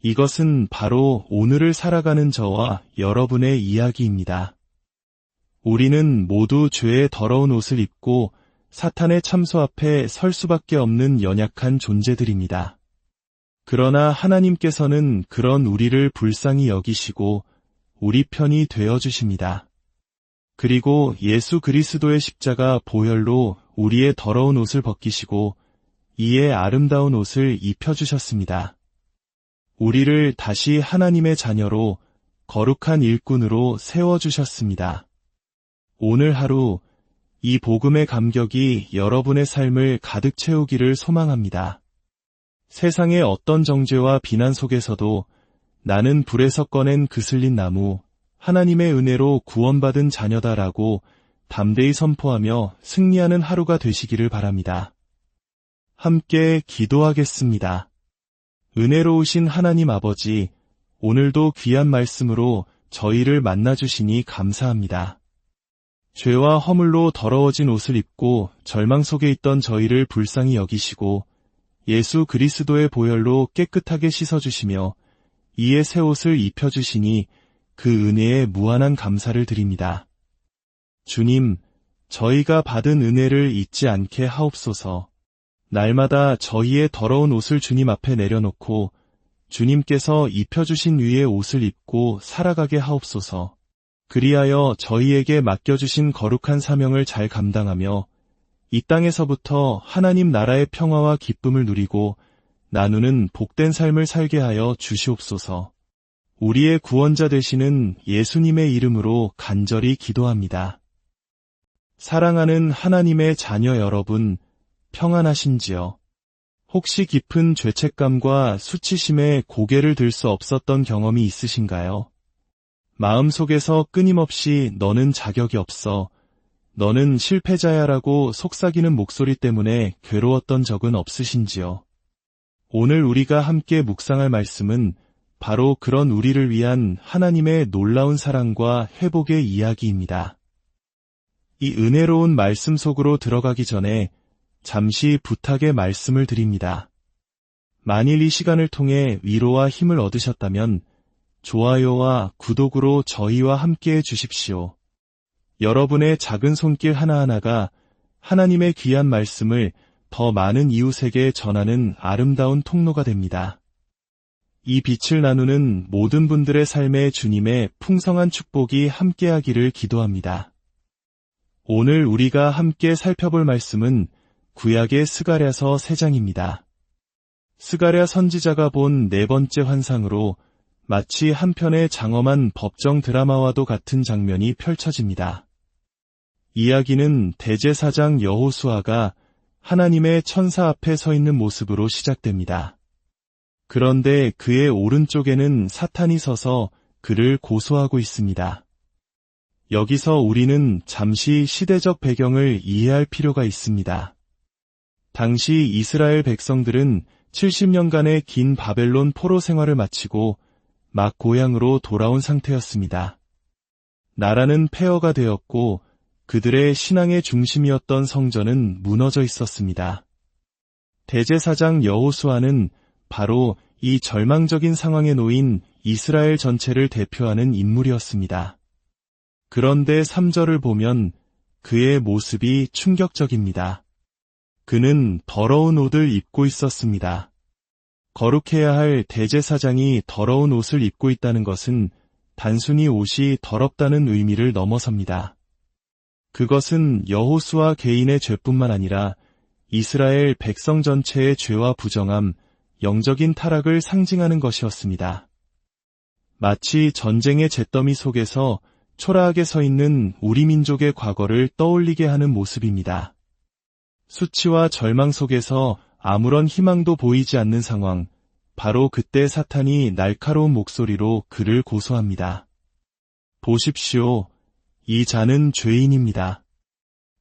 이것은 바로 오늘을 살아가는 저와 여러분의 이야기입니다. 우리는 모두 죄의 더러운 옷을 입고 사탄의 참소 앞에 설 수밖에 없는 연약한 존재들입니다. 그러나 하나님께서는 그런 우리를 불쌍히 여기시고 우리 편이 되어주십니다. 그리고 예수 그리스도의 십자가 보혈로 우리의 더러운 옷을 벗기시고 이에 아름다운 옷을 입혀주셨습니다. 우리를 다시 하나님의 자녀로 거룩한 일꾼으로 세워주셨습니다. 오늘 하루 이 복음의 감격이 여러분의 삶을 가득 채우기를 소망합니다. 세상의 어떤 정죄와 비난 속에서도 나는 불에서 꺼낸 그슬린 나무, 하나님의 은혜로 구원받은 자녀다라고 담대히 선포하며 승리하는 하루가 되시기를 바랍니다. 함께 기도하겠습니다. 은혜로우신 하나님 아버지, 오늘도 귀한 말씀으로 저희를 만나주시니 감사합니다. 죄와 허물로 더러워진 옷을 입고 절망 속에 있던 저희를 불쌍히 여기시고 예수 그리스도의 보혈로 깨끗하게 씻어주시며 이에 새 옷을 입혀주시니 그 은혜에 무한한 감사를 드립니다. 주님, 저희가 받은 은혜를 잊지 않게 하옵소서. 날마다 저희의 더러운 옷을 주님 앞에 내려놓고 주님께서 입혀주신 위의 옷을 입고 살아가게 하옵소서. 그리하여 저희에게 맡겨주신 거룩한 사명을 잘 감당하며 이 땅에서부터 하나님 나라의 평화와 기쁨을 누리고 나누는 복된 삶을 살게 하여 주시옵소서. 우리의 구원자 되시는 예수님의 이름으로 간절히 기도합니다. 사랑하는 하나님의 자녀 여러분, 평안하신지요? 혹시 깊은 죄책감과 수치심에 고개를 들 수 없었던 경험이 있으신가요? 마음속에서 끊임없이 너는 자격이 없어, 너는 실패자야라고 속삭이는 목소리 때문에 괴로웠던 적은 없으신지요? 오늘 우리가 함께 묵상할 말씀은 바로 그런 우리를 위한 하나님의 놀라운 사랑과 회복의 이야기입니다. 이 은혜로운 말씀 속으로 들어가기 전에 잠시 부탁의 말씀을 드립니다. 만일 이 시간을 통해 위로와 힘을 얻으셨다면 좋아요와 구독으로 저희와 함께해 주십시오. 여러분의 작은 손길 하나하나가 하나님의 귀한 말씀을 더 많은 이웃에게 전하는 아름다운 통로가 됩니다. 이 빛을 나누는 모든 분들의 삶에 주님의 풍성한 축복이 함께하기를 기도합니다. 오늘 우리가 함께 살펴볼 말씀은 구약의 스가랴서 3장입니다. 스가랴 선지자가 본 네 번째 환상으로 마치 한 편의 장엄한 법정 드라마와도 같은 장면이 펼쳐집니다. 이야기는 대제사장 여호수아가 하나님의 천사 앞에 서 있는 모습으로 시작됩니다. 그런데 그의 오른쪽에는 사탄이 서서 그를 고소하고 있습니다. 여기서 우리는 잠시 시대적 배경을 이해할 필요가 있습니다. 당시 이스라엘 백성들은 70년간의 긴 바벨론 포로 생활을 마치고 막 고향으로 돌아온 상태였습니다. 나라는 폐허가 되었고 그들의 신앙의 중심이었던 성전은 무너져 있었습니다. 대제사장 여호수아는 바로 이 절망적인 상황에 놓인 이스라엘 전체를 대표하는 인물이었습니다. 그런데 3절을 보면 그의 모습이 충격적입니다. 그는 더러운 옷을 입고 있었습니다. 거룩해야 할 대제사장이 더러운 옷을 입고 있다는 것은 단순히 옷이 더럽다는 의미를 넘어섭니다. 그것은 여호수아 개인의 죄뿐만 아니라 이스라엘 백성 전체의 죄와 부정함, 영적인 타락을 상징하는 것이었습니다. 마치 전쟁의 잿더미 속에서 초라하게 서 있는 우리 민족의 과거를 떠올리게 하는 모습입니다. 수치와 절망 속에서 아무런 희망도 보이지 않는 상황, 바로 그때 사탄이 날카로운 목소리로 그를 고소합니다. 보십시오. 이 자는 죄인입니다.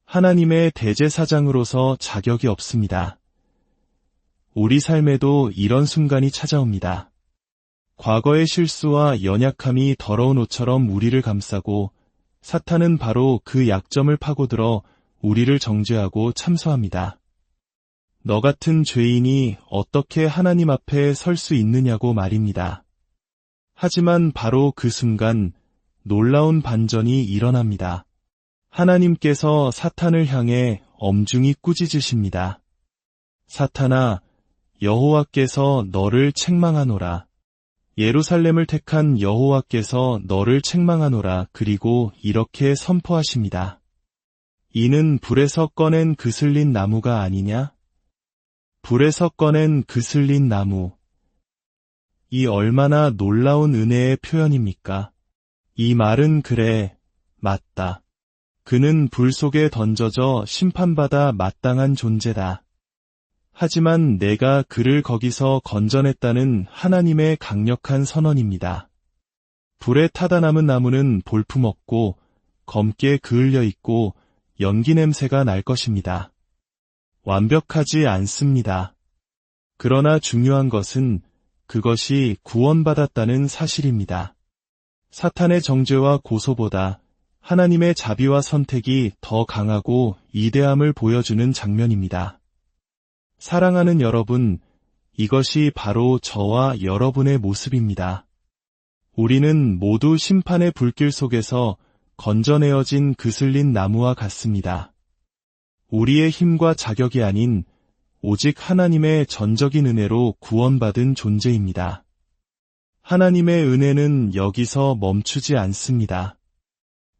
하나님의 대제사장으로서 자격이 없습니다. 우리 삶에도 이런 순간이 찾아옵니다. 과거의 실수와 연약함이 더러운 옷처럼 우리를 감싸고 사탄은 바로 그 약점을 파고들어 우리를 정죄하고 참소합니다. 너 같은 죄인이 어떻게 하나님 앞에 설 수 있느냐고 말입니다. 하지만 바로 그 순간 놀라운 반전이 일어납니다. 하나님께서 사탄을 향해 엄중히 꾸짖으십니다. 사탄아, 여호와께서 너를 책망하노라. 예루살렘을 택한 여호와께서 너를 책망하노라. 그리고 이렇게 선포하십니다. 이는 불에서 꺼낸 그슬린 나무가 아니냐? 불에서 꺼낸 그슬린 나무. 이 얼마나 놀라운 은혜의 표현입니까? 이 말은 그래, 맞다. 그는 불 속에 던져져 심판받아 마땅한 존재다. 하지만 내가 그를 거기서 건져냈다는 하나님의 강력한 선언입니다. 불에 타다 남은 나무는 볼품없고 검게 그을려 있고 연기 냄새가 날 것입니다. 완벽하지 않습니다. 그러나 중요한 것은 그것이 구원받았다는 사실입니다. 사탄의 정죄와 고소보다 하나님의 자비와 선택이 더 강하고 이대함을 보여주는 장면입니다. 사랑하는 여러분, 이것이 바로 저와 여러분의 모습입니다. 우리는 모두 심판의 불길 속에서 건져내어진 그슬린 나무와 같습니다. 우리의 힘과 자격이 아닌 오직 하나님의 전적인 은혜로 구원받은 존재입니다. 하나님의 은혜는 여기서 멈추지 않습니다.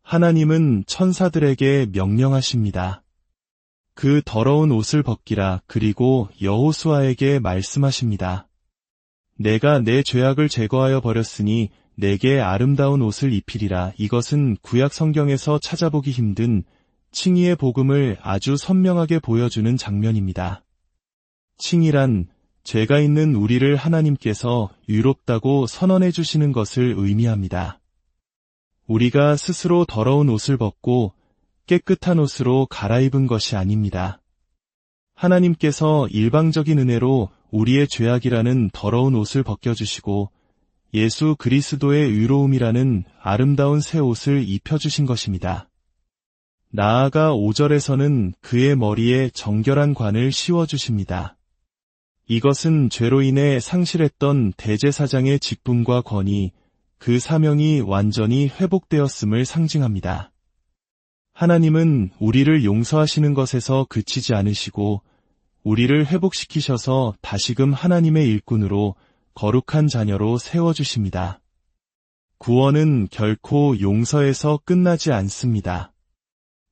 하나님은 천사들에게 명령하십니다. 그 더러운 옷을 벗기라. 그리고 여호수아에게 말씀하십니다. 내가 내 죄악을 제거하여 버렸으니 내게 아름다운 옷을 입히리라. 이것은 구약 성경에서 찾아보기 힘든 칭의의 복음을 아주 선명하게 보여주는 장면입니다. 칭의란 죄가 있는 우리를 하나님께서 의롭다고 선언해 주시는 것을 의미합니다. 우리가 스스로 더러운 옷을 벗고 깨끗한 옷으로 갈아입은 것이 아닙니다. 하나님께서 일방적인 은혜로 우리의 죄악이라는 더러운 옷을 벗겨주시고 예수 그리스도의 의로움이라는 아름다운 새 옷을 입혀주신 것입니다. 나아가 5절에서는 그의 머리에 정결한 관을 씌워주십니다. 이것은 죄로 인해 상실했던 대제사장의 직분과 권위, 그 사명이 완전히 회복되었음을 상징합니다. 하나님은 우리를 용서하시는 것에서 그치지 않으시고 우리를 회복시키셔서 다시금 하나님의 일꾼으로 거룩한 자녀로 세워주십니다. 구원은 결코 용서에서 끝나지 않습니다.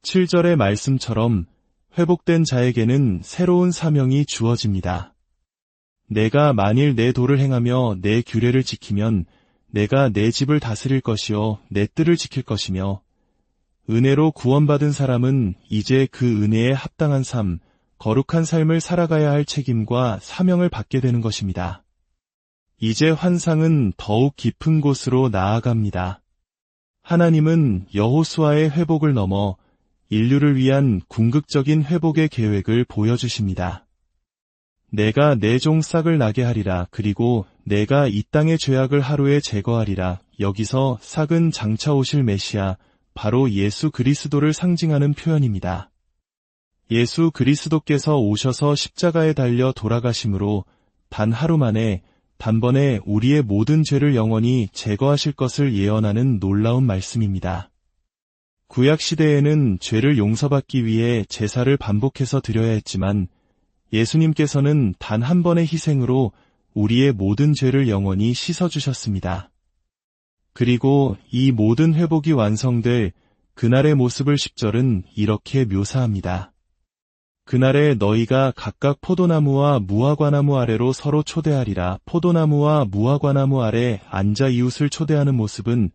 7절의 말씀처럼 회복된 자에게는 새로운 사명이 주어집니다. 내가 만일 내 도를 행하며 내 규례를 지키면 내가 내 집을 다스릴 것이요 내 뜰을 지킬 것이며, 은혜로 구원받은 사람은 이제 그 은혜에 합당한 삶, 거룩한 삶을 살아가야 할 책임과 사명을 받게 되는 것입니다. 이제 환상은 더욱 깊은 곳으로 나아갑니다. 하나님은 여호수아의 회복을 넘어 인류를 위한 궁극적인 회복의 계획을 보여주십니다. 내가 내 종 싹을 나게 하리라. 그리고 내가 이 땅의 죄악을 하루에 제거하리라. 여기서 싹은 장차 오실 메시아, 바로 예수 그리스도를 상징하는 표현입니다. 예수 그리스도께서 오셔서 십자가에 달려 돌아가심으로 단 하루 만에 단번에 우리의 모든 죄를 영원히 제거하실 것을 예언하는 놀라운 말씀입니다. 구약시대에는 죄를 용서받기 위해 제사를 반복해서 드려야 했지만 예수님께서는 단 한 번의 희생으로 우리의 모든 죄를 영원히 씻어주셨습니다. 그리고 이 모든 회복이 완성될 그날의 모습을 10절은 이렇게 묘사합니다. 그날에 너희가 각각 포도나무와 무화과나무 아래로 서로 초대하리라. 포도나무와 무화과나무 아래 앉아 이웃을 초대하는 모습은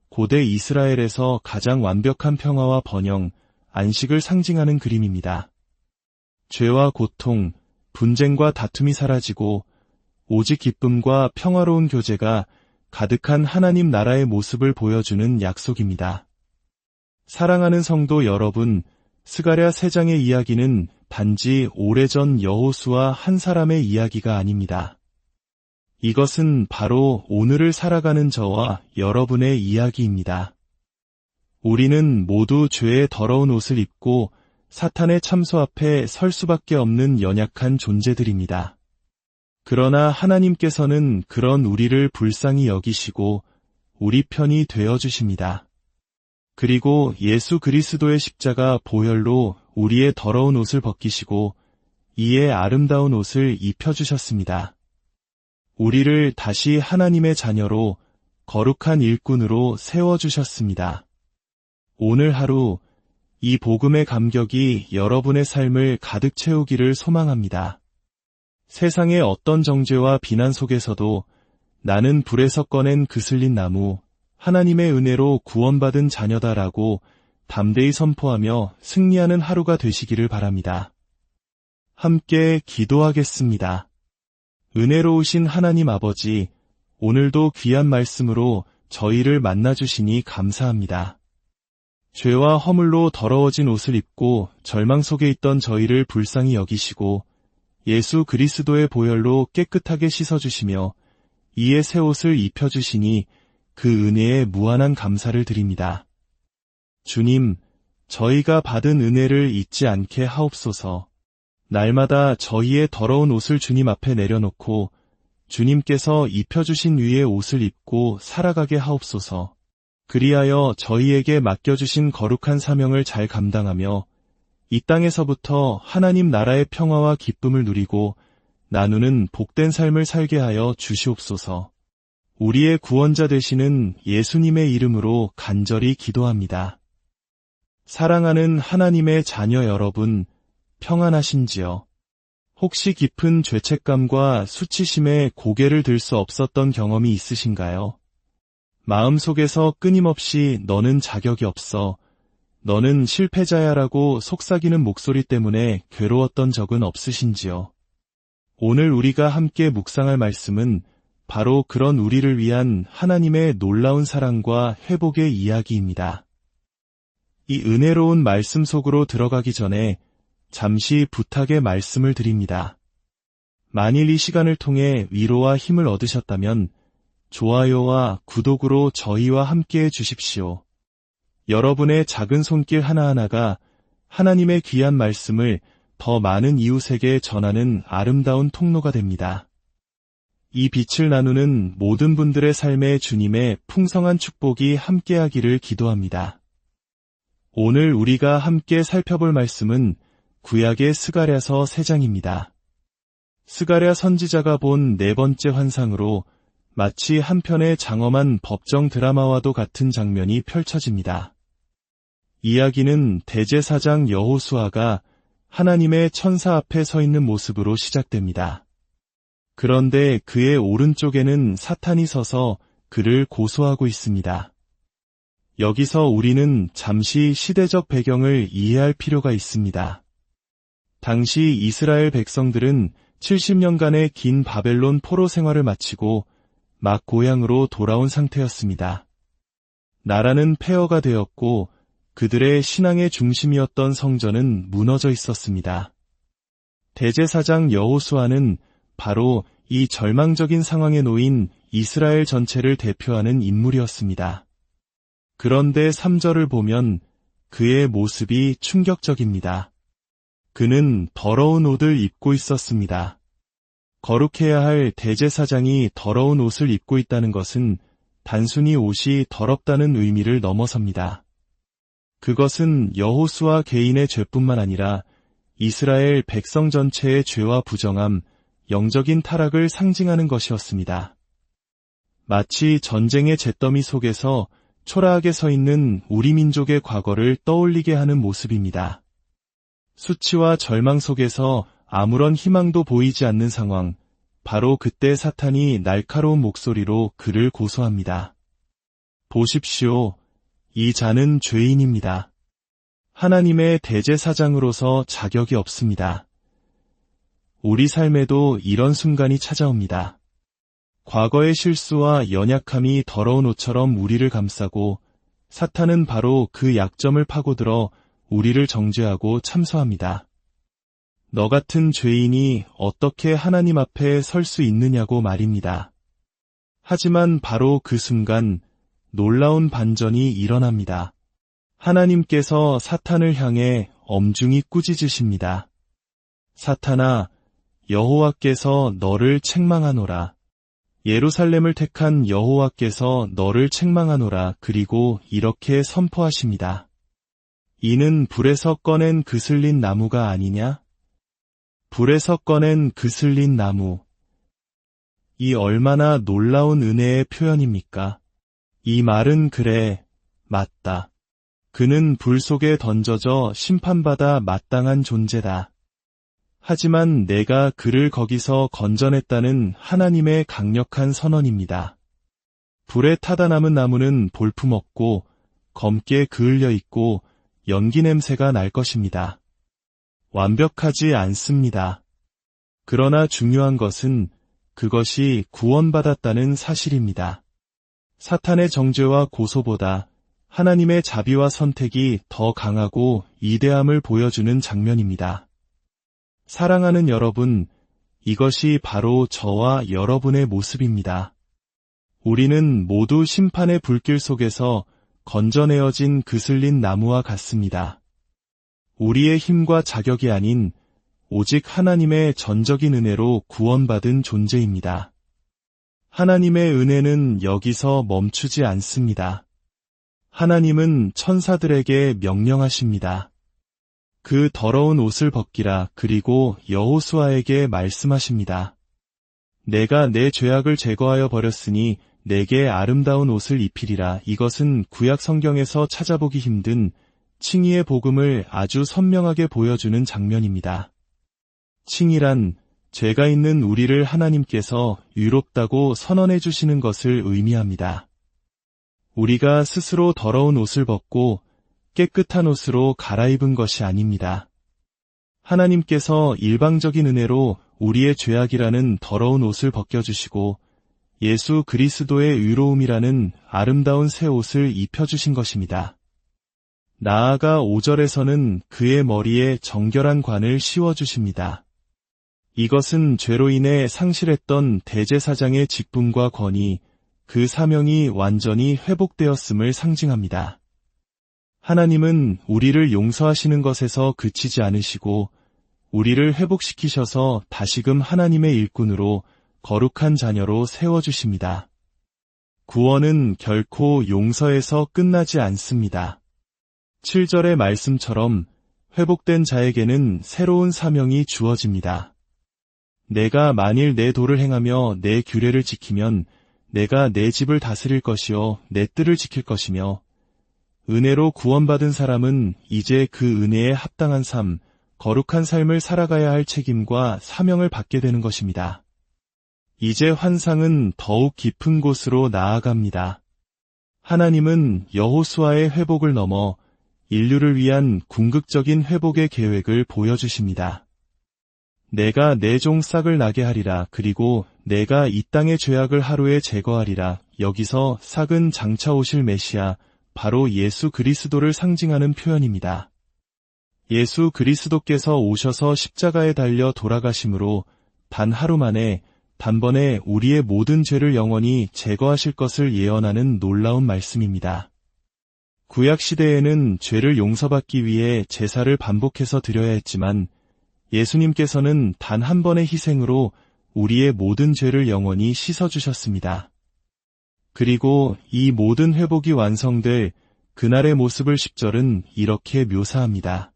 고대 이스라엘에서 가장 완벽한 평화와 번영, 안식을 상징하는 그림입니다. 죄와 고통, 분쟁과 다툼이 사라지고 오직 기쁨과 평화로운 교제가 가득한 하나님 나라의 모습을 보여주는 약속입니다. 사랑하는 성도 여러분, 스가랴 3장의 이야기는 단지 오래전 여호수아 한 사람의 이야기가 아닙니다. 이것은 바로 오늘을 살아가는 저와 여러분의 이야기입니다. 우리는 모두 죄의 더러운 옷을 입고 사탄의 참소 앞에 설 수밖에 없는 연약한 존재들입니다. 그러나 하나님께서는 그런 우리를 불쌍히 여기시고 우리 편이 되어주십니다. 그리고 예수 그리스도의 십자가 보혈로 우리의 더러운 옷을 벗기시고 이에 아름다운 옷을 입혀주셨습니다. 우리를 다시 하나님의 자녀로 거룩한 일꾼으로 세워주셨습니다. 오늘 하루 이 복음의 감격이 여러분의 삶을 가득 채우기를 소망합니다. 세상의 어떤 정죄와 비난 속에서도 나는 불에서 꺼낸 그슬린 나무, 하나님의 은혜로 구원받은 자녀다라고 담대히 선포하며 승리하는 하루가 되시기를 바랍니다. 함께 기도하겠습니다. 은혜로우신 하나님 아버지, 오늘도 귀한 말씀으로 저희를 만나주시니 감사합니다. 죄와 허물로 더러워진 옷을 입고 절망 속에 있던 저희를 불쌍히 여기시고 예수 그리스도의 보혈로 깨끗하게 씻어주시며 이에 새 옷을 입혀주시니 그 은혜에 무한한 감사를 드립니다. 주님, 저희가 받은 은혜를 잊지 않게 하옵소서. 날마다 저희의 더러운 옷을 주님 앞에 내려놓고 주님께서 입혀주신 위의 옷을 입고 살아가게 하옵소서. 그리하여 저희에게 맡겨주신 거룩한 사명을 잘 감당하며 이 땅에서부터 하나님 나라의 평화와 기쁨을 누리고 나누는 복된 삶을 살게 하여 주시옵소서. 우리의 구원자 되시는 예수님의 이름으로 간절히 기도합니다. 사랑하는 하나님의 자녀 여러분, 평안하신지요? 혹시 깊은 죄책감과 수치심에 고개를 들 수 없었던 경험이 있으신가요? 마음속에서 끊임없이 너는 자격이 없어, 너는 실패자야라고 속삭이는 목소리 때문에 괴로웠던 적은 없으신지요? 오늘 우리가 함께 묵상할 말씀은 바로 그런 우리를 위한 하나님의 놀라운 사랑과 회복의 이야기입니다. 이 은혜로운 말씀 속으로 들어가기 전에 잠시 부탁의 말씀을 드립니다. 만일 이 시간을 통해 위로와 힘을 얻으셨다면 좋아요와 구독으로 저희와 함께해 주십시오. 여러분의 작은 손길 하나하나가 하나님의 귀한 말씀을 더 많은 이웃에게 전하는 아름다운 통로가 됩니다. 이 빛을 나누는 모든 분들의 삶에 주님의 풍성한 축복이 함께하기를 기도합니다. 오늘 우리가 함께 살펴볼 말씀은 구약의 스가랴서 3장입니다. 스가랴 선지자가 본 네 번째 환상으로 마치 한 편의 장엄한 법정 드라마와도 같은 장면이 펼쳐집니다. 이야기는 대제사장 여호수아가 하나님의 천사 앞에 서 있는 모습으로 시작됩니다. 그런데 그의 오른쪽에는 사탄이 서서 그를 고소하고 있습니다. 여기서 우리는 잠시 시대적 배경을 이해할 필요가 있습니다. 당시 이스라엘 백성들은 70년간의 긴 바벨론 포로 생활을 마치고 막 고향으로 돌아온 상태였습니다. 나라는 폐허가 되었고 그들의 신앙의 중심이었던 성전은 무너져 있었습니다. 대제사장 여호수아는 바로 이 절망적인 상황에 놓인 이스라엘 전체를 대표하는 인물이었습니다. 그런데 3절을 보면 그의 모습이 충격적입니다. 그는 더러운 옷을 입고 있었습니다. 거룩해야 할 대제사장이 더러운 옷을 입고 있다는 것은 단순히 옷이 더럽다는 의미를 넘어섭니다. 그것은 여호수아 개인의 죄뿐만 아니라 이스라엘 백성 전체의 죄와 부정함, 영적인 타락을 상징하는 것이었습니다. 마치 전쟁의 잿더미 속에서 초라하게 서 있는 우리 민족의 과거를 떠올리게 하는 모습입니다. 수치와 절망 속에서 아무런 희망도 보이지 않는 상황, 바로 그때 사탄이 날카로운 목소리로 그를 고소합니다. 보십시오. 이 자는 죄인입니다. 하나님의 대제사장으로서 자격이 없습니다. 우리 삶에도 이런 순간이 찾아옵니다. 과거의 실수와 연약함이 더러운 옷처럼 우리를 감싸고 사탄은 바로 그 약점을 파고들어 우리를 정죄하고 참소합니다. 너 같은 죄인이 어떻게 하나님 앞에 설 수 있느냐고 말입니다. 하지만 바로 그 순간 놀라운 반전이 일어납니다. 하나님께서 사탄을 향해 엄중히 꾸짖으십니다. 사탄아, 여호와께서 너를 책망하노라. 예루살렘을 택한 여호와께서 너를 책망하노라. 그리고 이렇게 선포하십니다. 이는 불에서 꺼낸 그슬린 나무가 아니냐? 불에서 꺼낸 그슬린 나무. 이 얼마나 놀라운 은혜의 표현입니까? 이 말은 그래, 맞다. 그는 불 속에 던져져 심판받아 마땅한 존재다. 하지만 내가 그를 거기서 건져냈다는 하나님의 강력한 선언입니다. 불에 타다 남은 나무는 볼품없고 검게 그을려 있고 연기 냄새가 날 것입니다. 완벽하지 않습니다. 그러나 중요한 것은 그것이 구원받았다는 사실입니다. 사탄의 정죄와 고소보다 하나님의 자비와 선택이 더 강하고 위대함을 보여주는 장면입니다. 사랑하는 여러분, 이것이 바로 저와 여러분의 모습입니다. 우리는 모두 심판의 불길 속에서 건져내어진 그슬린 나무와 같습니다. 우리의 힘과 자격이 아닌 오직 하나님의 전적인 은혜로 구원받은 존재입니다. 하나님의 은혜는 여기서 멈추지 않습니다. 하나님은 천사들에게 명령하십니다. 그 더러운 옷을 벗기라. 그리고 여호수아에게 말씀하십니다. 내가 내 죄악을 제거하여 버렸으니 내게 아름다운 옷을 입히리라. 이것은 구약 성경에서 찾아보기 힘든 칭의의 복음을 아주 선명하게 보여주는 장면입니다. 칭의란 죄가 있는 우리를 하나님께서 의롭다고 선언해 주시는 것을 의미합니다. 우리가 스스로 더러운 옷을 벗고 깨끗한 옷으로 갈아입은 것이 아닙니다. 하나님께서 일방적인 은혜로 우리의 죄악이라는 더러운 옷을 벗겨주시고 예수 그리스도의 의로움이라는 아름다운 새 옷을 입혀주신 것입니다. 나아가 5절에서는 그의 머리에 정결한 관을 씌워주십니다. 이것은 죄로 인해 상실했던 대제사장의 직분과 권위, 그 사명이 완전히 회복되었음을 상징합니다. 하나님은 우리를 용서하시는 것에서 그치지 않으시고 우리를 회복시키셔서 다시금 하나님의 일꾼으로 거룩한 자녀로 세워주십니다. 구원은 결코 용서에서 끝나지 않습니다. 7절의 말씀처럼 회복된 자에게는 새로운 사명이 주어집니다. 내가 만일 내 도를 행하며 내 규례를 지키면 내가 내 집을 다스릴 것이요 내 뜰을 지킬 것이며, 은혜로 구원받은 사람은 이제 그 은혜에 합당한 삶, 거룩한 삶을 살아가야 할 책임과 사명을 받게 되는 것입니다. 이제 환상은 더욱 깊은 곳으로 나아갑니다. 하나님은 여호수아의 회복을 넘어 인류를 위한 궁극적인 회복의 계획을 보여주십니다. 내가 내 종 싹을 나게 하리라. 그리고 내가 이 땅의 죄악을 하루에 제거하리라. 여기서 싹은 장차 오실 메시아, 바로 예수 그리스도를 상징하는 표현입니다. 예수 그리스도께서 오셔서 십자가에 달려 돌아가심으로 단 하루 만에 단번에 우리의 모든 죄를 영원히 제거하실 것을 예언하는 놀라운 말씀입니다. 구약시대에는 죄를 용서받기 위해 제사를 반복해서 드려야 했지만 예수님께서는 단 한 번의 희생으로 우리의 모든 죄를 영원히 씻어주셨습니다. 그리고 이 모든 회복이 완성될 그날의 모습을 10절은 이렇게 묘사합니다.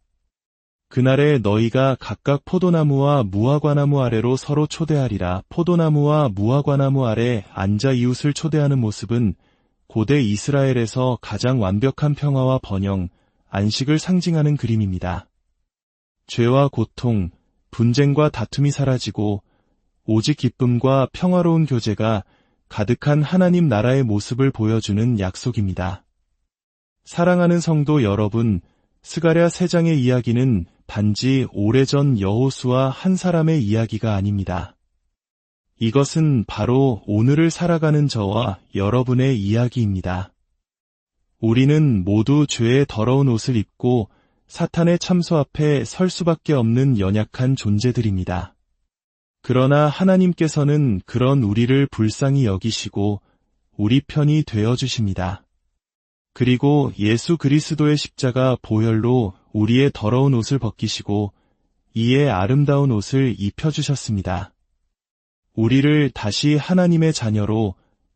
그날에 너희가 각각 포도나무와 무화과나무 아래로 서로 초대하리라. 포도나무와 무화과나무 아래 앉아 이웃을 초대하는 모습은 고대 이스라엘에서 가장 완벽한 평화와 번영, 안식을 상징하는 그림입니다. 죄와 고통, 분쟁과 다툼이 사라지고 오직 기쁨과 평화로운 교제가 가득한 하나님 나라의 모습을 보여주는 약속입니다. 사랑하는 성도 여러분, 스가랴 3장의 이야기는 단지 오래전 여호수아 한 사람의 이야기가 아닙니다. 이것은 바로 오늘을 살아가는 저와 여러분의 이야기입니다. 우리는 모두 죄의 더러운 옷을 입고 사탄의 참소 앞에 설 수밖에 없는 연약한 존재들입니다. 그러나 하나님께서는 그런 우리를 불쌍히 여기시고 우리 편이 되어주십니다. 그리고 예수 그리스도의 십자가 보혈로 우리의 더러운 옷을 벗기시고 이에 아름다운 옷을 입혀주셨습니다. 우리를 다시 하나님의 자녀로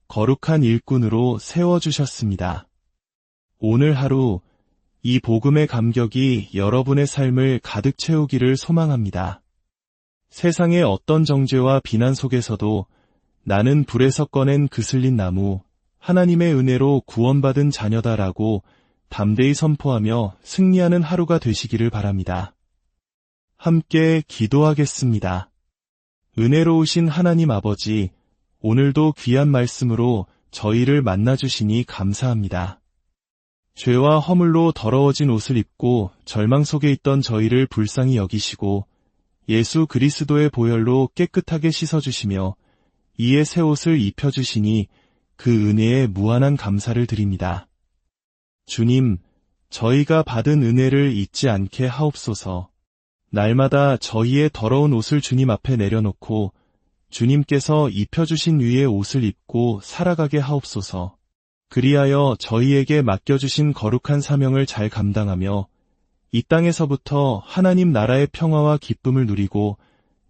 거룩한 일꾼으로 세워주셨습니다. 오늘 하루 이 복음의 감격이 여러분의 삶을 가득 채우기를 소망합니다. 세상의 어떤 정죄와 비난 속에서도 나는 불에서 꺼낸 그슬린 나무, 하나님의 은혜로 구원받은 자녀다라고 담대히 선포하며 승리하는 하루가 되시기를 바랍니다. 함께 기도하겠습니다. 은혜로우신 하나님 아버지, 오늘도 귀한 말씀으로 저희를 만나주시니 감사합니다. 죄와 허물로 더러워진 옷을 입고 절망 속에 있던 저희를 불쌍히 여기시고 예수 그리스도의 보혈로 깨끗하게 씻어주시며 이에 새 옷을 입혀주시니 그 은혜에 무한한 감사를 드립니다. 주님, 저희가 받은 은혜를 잊지 않게 하옵소서. 날마다 저희의 더러운 옷을 주님 앞에 내려놓고 주님께서 입혀주신 위의 옷을 입고 살아가게 하옵소서. 그리하여 저희에게 맡겨주신 거룩한 사명을 잘 감당하며 이 땅에서부터 하나님 나라의 평화와 기쁨을 누리고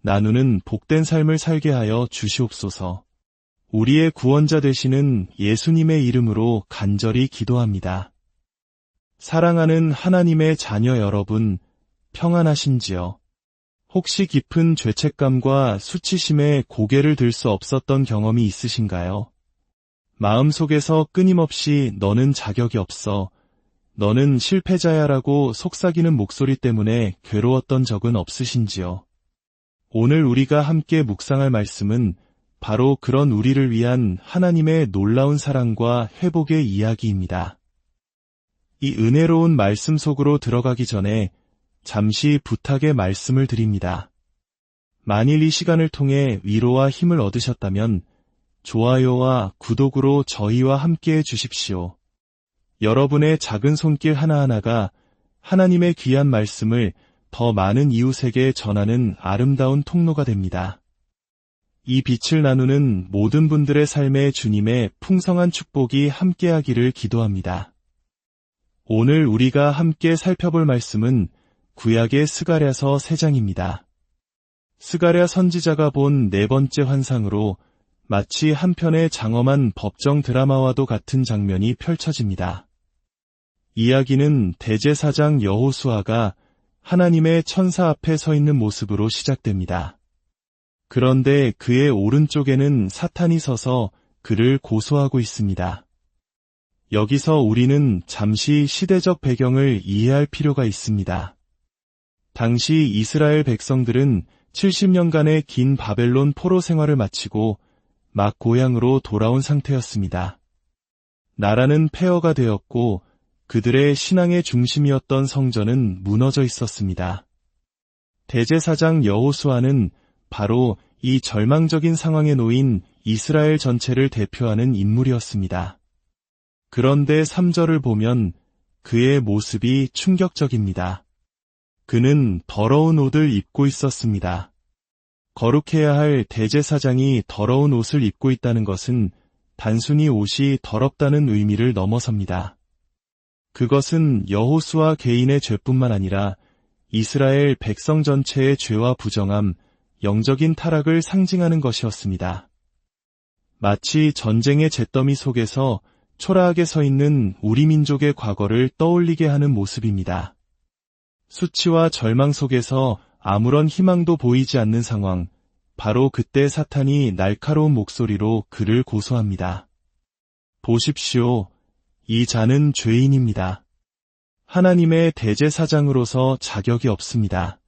나누는 복된 삶을 살게 하여 주시옵소서. 우리의 구원자 되시는 예수님의 이름으로 간절히 기도합니다. 사랑하는 하나님의 자녀 여러분, 평안하신지요? 혹시 깊은 죄책감과 수치심에 고개를 들 수 없었던 경험이 있으신가요? 마음속에서 끊임없이 너는 자격이 없어, 너는 실패자야라고 속삭이는 목소리 때문에 괴로웠던 적은 없으신지요? 오늘 우리가 함께 묵상할 말씀은 바로 그런 우리를 위한 하나님의 놀라운 사랑과 회복의 이야기입니다. 이 은혜로운 말씀 속으로 들어가기 전에 잠시 부탁의 말씀을 드립니다. 만일 이 시간을 통해 위로와 힘을 얻으셨다면 좋아요와 구독으로 저희와 함께해 주십시오. 여러분의 작은 손길 하나하나가 하나님의 귀한 말씀을 더 많은 이웃에게 전하는 아름다운 통로가 됩니다. 이 빛을 나누는 모든 분들의 삶에 주님의 풍성한 축복이 함께하기를 기도합니다. 오늘 우리가 함께 살펴볼 말씀은 구약의 스가랴서 3장입니다. 스가랴 선지자가 본 네 번째 환상으로 마치 한편의 장엄한 법정 드라마와도 같은 장면이 펼쳐집니다. 이야기는 대제사장 여호수아가 하나님의 천사 앞에 서 있는 모습으로 시작됩니다. 그런데 그의 오른쪽에는 사탄이 서서 그를 고소하고 있습니다. 여기서 우리는 잠시 시대적 배경을 이해할 필요가 있습니다. 당시 이스라엘 백성들은 70년간의 긴 바벨론 포로 생활을 마치고 막 고향으로 돌아온 상태였습니다. 나라는 폐허가 되었고 그들의 신앙의 중심이었던 성전은 무너져 있었습니다. 대제사장 여호수아는 바로 이 절망적인 상황에 놓인 이스라엘 전체를 대표하는 인물이었습니다. 그런데 3절을 보면 그의 모습이 충격적입니다. 그는 더러운 옷을 입고 있었습니다. 거룩해야 할 대제사장이 더러운 옷을 입고 있다는 것은 단순히 옷이 더럽다는 의미를 넘어섭니다. 그것은 여호수아 개인의 죄뿐만 아니라 이스라엘 백성 전체의 죄와 부정함, 영적인 타락을 상징하는 것이었습니다. 마치 전쟁의 잿더미 속에서 초라하게 서 있는 우리 민족의 과거를 떠올리게 하는 모습입니다. 수치와 절망 속에서 아무런 희망도 보이지 않는 상황, 바로 그때 사탄이 날카로운 목소리로 그를 고소합니다. 보십시오. 이 자는 죄인입니다. 하나님의 대제사장으로서 자격이 없습니다.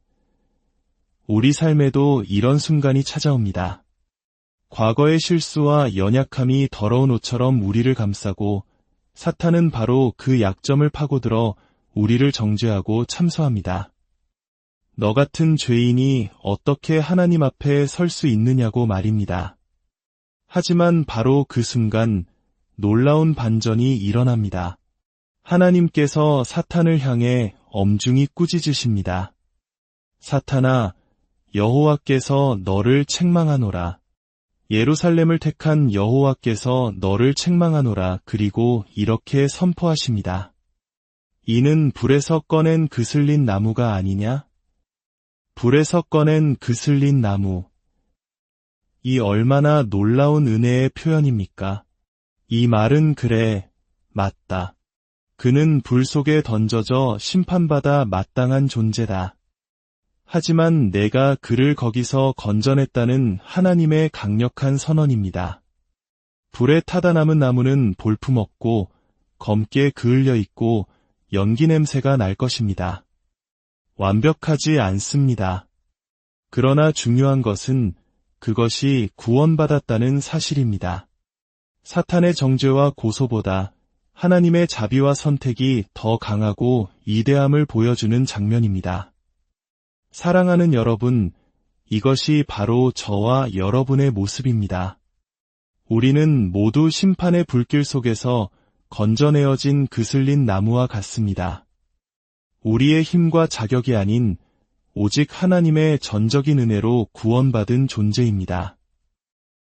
우리 삶에도 이런 순간이 찾아옵니다. 과거의 실수와 연약함이 더러운 옷처럼 우리를 감싸고 사탄은 바로 그 약점을 파고들어 우리를 정죄하고 참소합니다. 너 같은 죄인이 어떻게 하나님 앞에 설 수 있느냐고 말입니다. 하지만 바로 그 순간 놀라운 반전이 일어납니다. 하나님께서 사탄을 향해 엄중히 꾸짖으십니다. 사탄아, 여호와께서 너를 책망하노라. 예루살렘을 택한 여호와께서 너를 책망하노라. 그리고 이렇게 선포하십니다. 이는 불에서 꺼낸 그슬린 나무가 아니냐? 불에서 꺼낸 그슬린 나무. 이 얼마나 놀라운 은혜의 표현입니까? 이 말은 그래, 맞다. 그는 불 속에 던져져 심판받아 마땅한 존재다. 하지만 내가 그를 거기서 건져냈다는 하나님의 강력한 선언입니다. 불에 타다 남은 나무는 볼품없고 검게 그을려 있고 연기 냄새가 날 것입니다. 완벽하지 않습니다. 그러나 중요한 것은 그것이 구원받았다는 사실입니다. 사탄의 정죄와 고소보다 하나님의 자비와 선택이 더 강하고 위대함을 보여주는 장면입니다. 사랑하는 여러분, 이것이 바로 저와 여러분의 모습입니다. 우리는 모두 심판의 불길 속에서 건져내어진 그슬린 나무와 같습니다. 우리의 힘과 자격이 아닌 오직 하나님의 전적인 은혜로 구원받은 존재입니다.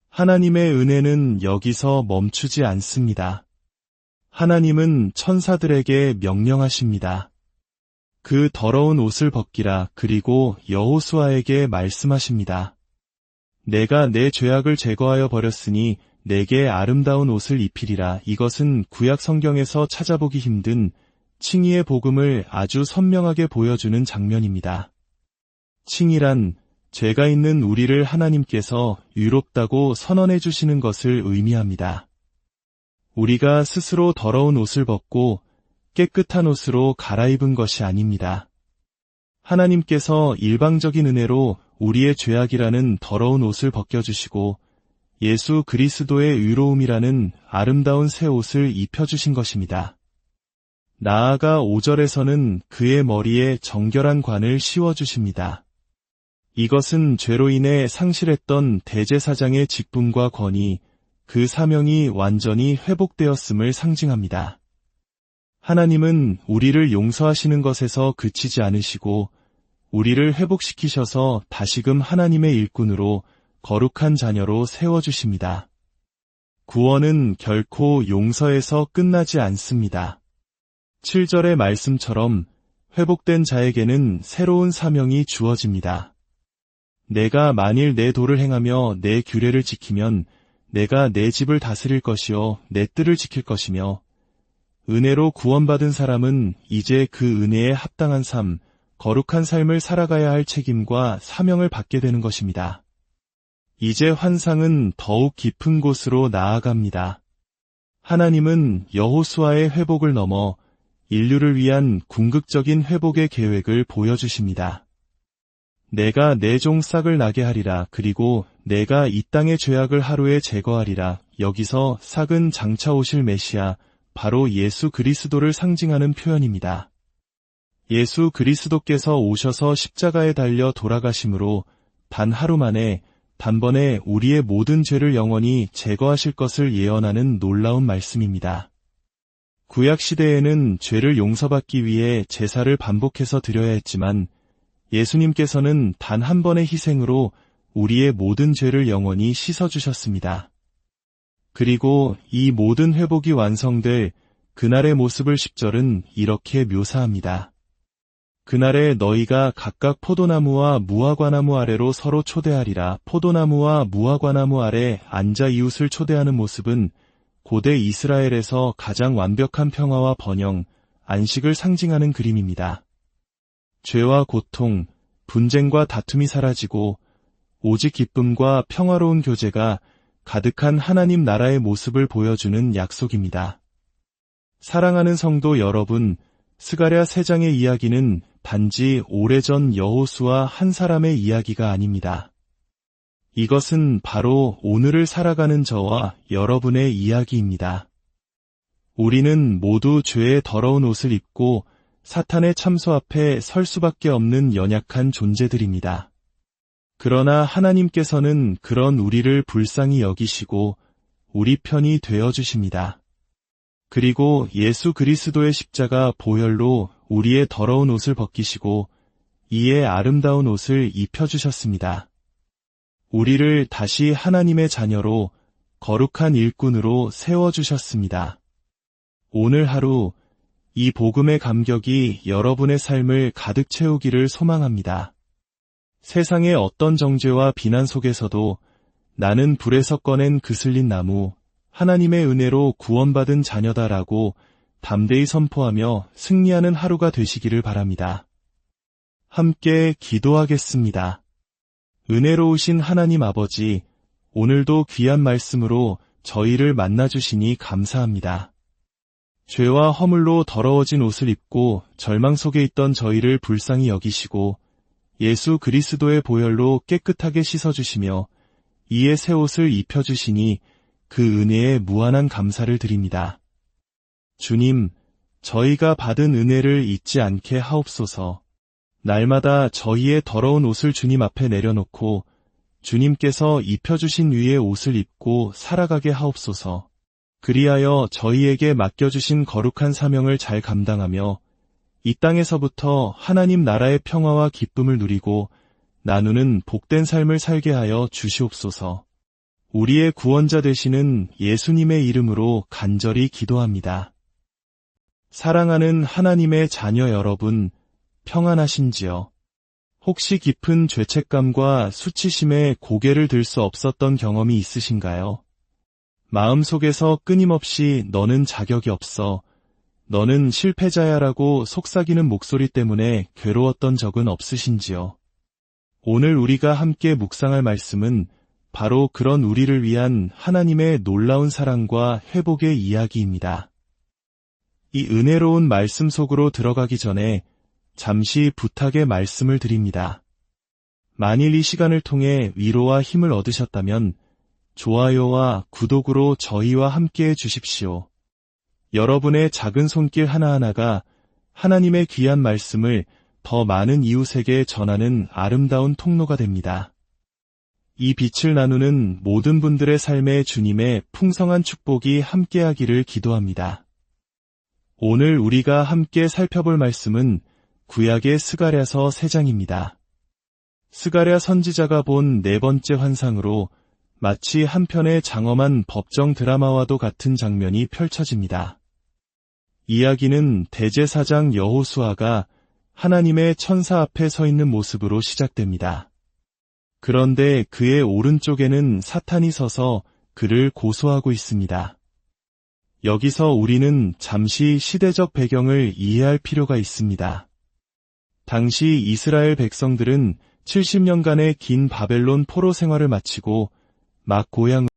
하나님의 은혜는 여기서 멈추지 않습니다. 하나님은 천사들에게 명령하십니다. 그 더러운 옷을 벗기라. 그리고 여호수아에게 말씀하십니다. 내가 내 죄악을 제거하여 버렸으니 내게 아름다운 옷을 입히리라. 이것은 구약 성경에서 찾아보기 힘든 칭의의 복음을 아주 선명하게 보여주는 장면입니다. 칭의란 죄가 있는 우리를 하나님께서 의롭다고 선언해 주시는 것을 의미합니다. 우리가 스스로 더러운 옷을 벗고 깨끗한 옷으로 갈아입은 것이 아닙니다. 하나님께서 일방적인 은혜로 우리의 죄악이라는 더러운 옷을 벗겨주시고 예수 그리스도의 의로움이라는 아름다운 새 옷을 입혀주신 것입니다. 나아가 5절에서는 그의 머리에 정결한 관을 씌워주십니다. 이것은 죄로 인해 상실했던 대제사장의 직분과 권위, 그 사명이 완전히 회복되었음을 상징합니다. 하나님은 우리를 용서하시는 것에서 그치지 않으시고 우리를 회복시키셔서 다시금 하나님의 일꾼으로 거룩한 자녀로 세워주십니다. 구원은 결코 용서에서 끝나지 않습니다. 7절의 말씀처럼 회복된 자에게는 새로운 사명이 주어집니다. 내가 만일 내 도를 행하며 내 규례를 지키면 내가 내 집을 다스릴 것이요 내 뜰을 지킬 것이며 은혜로 구원받은 사람은 이제 그 은혜에 합당한 삶, 거룩한 삶을 살아가야 할 책임과 사명을 받게 되는 것입니다. 이제 환상은 더욱 깊은 곳으로 나아갑니다. 하나님은 여호수아의 회복을 넘어 인류를 위한 궁극적인 회복의 계획을 보여주십니다. 내가 내 종 싹을 나게 하리라. 그리고 내가 이 땅의 죄악을 하루에 제거하리라. 여기서 싹은 장차 오실 메시아, 바로 예수 그리스도를 상징하는 표현입니다. 예수 그리스도께서 오셔서 십자가에 달려 돌아가심으로 단 하루 만에 단번에 우리의 모든 죄를 영원히 제거하실 것을 예언하는 놀라운 말씀입니다. 구약시대에는 죄를 용서받기 위해 제사를 반복해서 드려야 했지만 예수님께서는 단 한 번의 희생으로 우리의 모든 죄를 영원히 씻어주셨습니다. 그리고 이 모든 회복이 완성될 그날의 모습을 10절은 이렇게 묘사합니다. 그날에 너희가 각각 포도나무와 무화과나무 아래로 서로 초대하리라. 포도나무와 무화과나무 아래 앉아 이웃을 초대하는 모습은 고대 이스라엘에서 가장 완벽한 평화와 번영, 안식을 상징하는 그림입니다. 죄와 고통, 분쟁과 다툼이 사라지고 오직 기쁨과 평화로운 교제가 가득한 하나님 나라의 모습을 보여주는 약속입니다. 사랑하는 성도 여러분, 스가랴 3장의 이야기는 단지 오래전 여호수아 한 사람의 이야기가 아닙니다. 이것은 바로 오늘을 살아가는 저와 여러분의 이야기입니다. 우리는 모두 죄의 더러운 옷을 입고 사탄의 참소 앞에 설 수밖에 없는 연약한 존재들입니다. 그러나 하나님께서는 그런 우리를 불쌍히 여기시고 우리 편이 되어주십니다. 그리고 예수 그리스도의 십자가 보혈로 우리의 더러운 옷을 벗기시고 이에 아름다운 옷을 입혀주셨습니다. 우리를 다시 하나님의 자녀로 거룩한 일꾼으로 세워주셨습니다. 오늘 하루 이 복음의 감격이 여러분의 삶을 가득 채우기를 소망합니다. 세상의 어떤 정죄와 비난 속에서도 나는 불에서 꺼낸 그슬린 나무, 하나님의 은혜로 구원받은 자녀다라고 담대히 선포하며 승리하는 하루가 되시기를 바랍니다. 함께 기도하겠습니다. 은혜로우신 하나님 아버지, 오늘도 귀한 말씀으로 저희를 만나주시니 감사합니다. 죄와 허물로 더러워진 옷을 입고 절망 속에 있던 저희를 불쌍히 여기시고 예수 그리스도의 보혈로 깨끗하게 씻어주시며 이에 새 옷을 입혀주시니 그 은혜에 무한한 감사를 드립니다. 주님, 저희가 받은 은혜를 잊지 않게 하옵소서. 날마다 저희의 더러운 옷을 주님 앞에 내려놓고 주님께서 입혀주신 위의 옷을 입고 살아가게 하옵소서. 그리하여 저희에게 맡겨주신 거룩한 사명을 잘 감당하며 이 땅에서부터 하나님 나라의 평화와 기쁨을 누리고 나누는 복된 삶을 살게 하여 주시옵소서. 우리의 구원자 되시는 예수님의 이름으로 간절히 기도합니다. 사랑하는 하나님의 자녀 여러분, 평안하신지요? 혹시 깊은 죄책감과 수치심에 고개를 들 수 없었던 경험이 있으신가요? 마음속에서 끊임없이 너는 자격이 없어, 너는 실패자야라고 속삭이는 목소리 때문에 괴로웠던 적은 없으신지요? 오늘 우리가 함께 묵상할 말씀은 바로 그런 우리를 위한 하나님의 놀라운 사랑과 회복의 이야기입니다. 이 은혜로운 말씀 속으로 들어가기 전에 잠시 부탁의 말씀을 드립니다. 만일 이 시간을 통해 위로와 힘을 얻으셨다면 좋아요와 구독으로 저희와 함께해 주십시오. 여러분의 작은 손길 하나하나가 하나님의 귀한 말씀을 더 많은 이웃에게 전하는 아름다운 통로가 됩니다. 이 빛을 나누는 모든 분들의 삶에 주님의 풍성한 축복이 함께하기를 기도합니다. 오늘 우리가 함께 살펴볼 말씀은 구약의 스가랴서 3장입니다. 스가랴 선지자가 본 네 번째 환상으로 마치 한편의 장엄한 법정 드라마와도 같은 장면이 펼쳐집니다. 이야기는 대제사장 여호수아가 하나님의 천사 앞에 서 있는 모습으로 시작됩니다. 그런데 그의 오른쪽에는 사탄이 서서 그를 고소하고 있습니다. 여기서 우리는 잠시 시대적 배경을 이해할 필요가 있습니다. 당시 이스라엘 백성들은 70년간의 긴 바벨론 포로 생활을 마치고 막 고향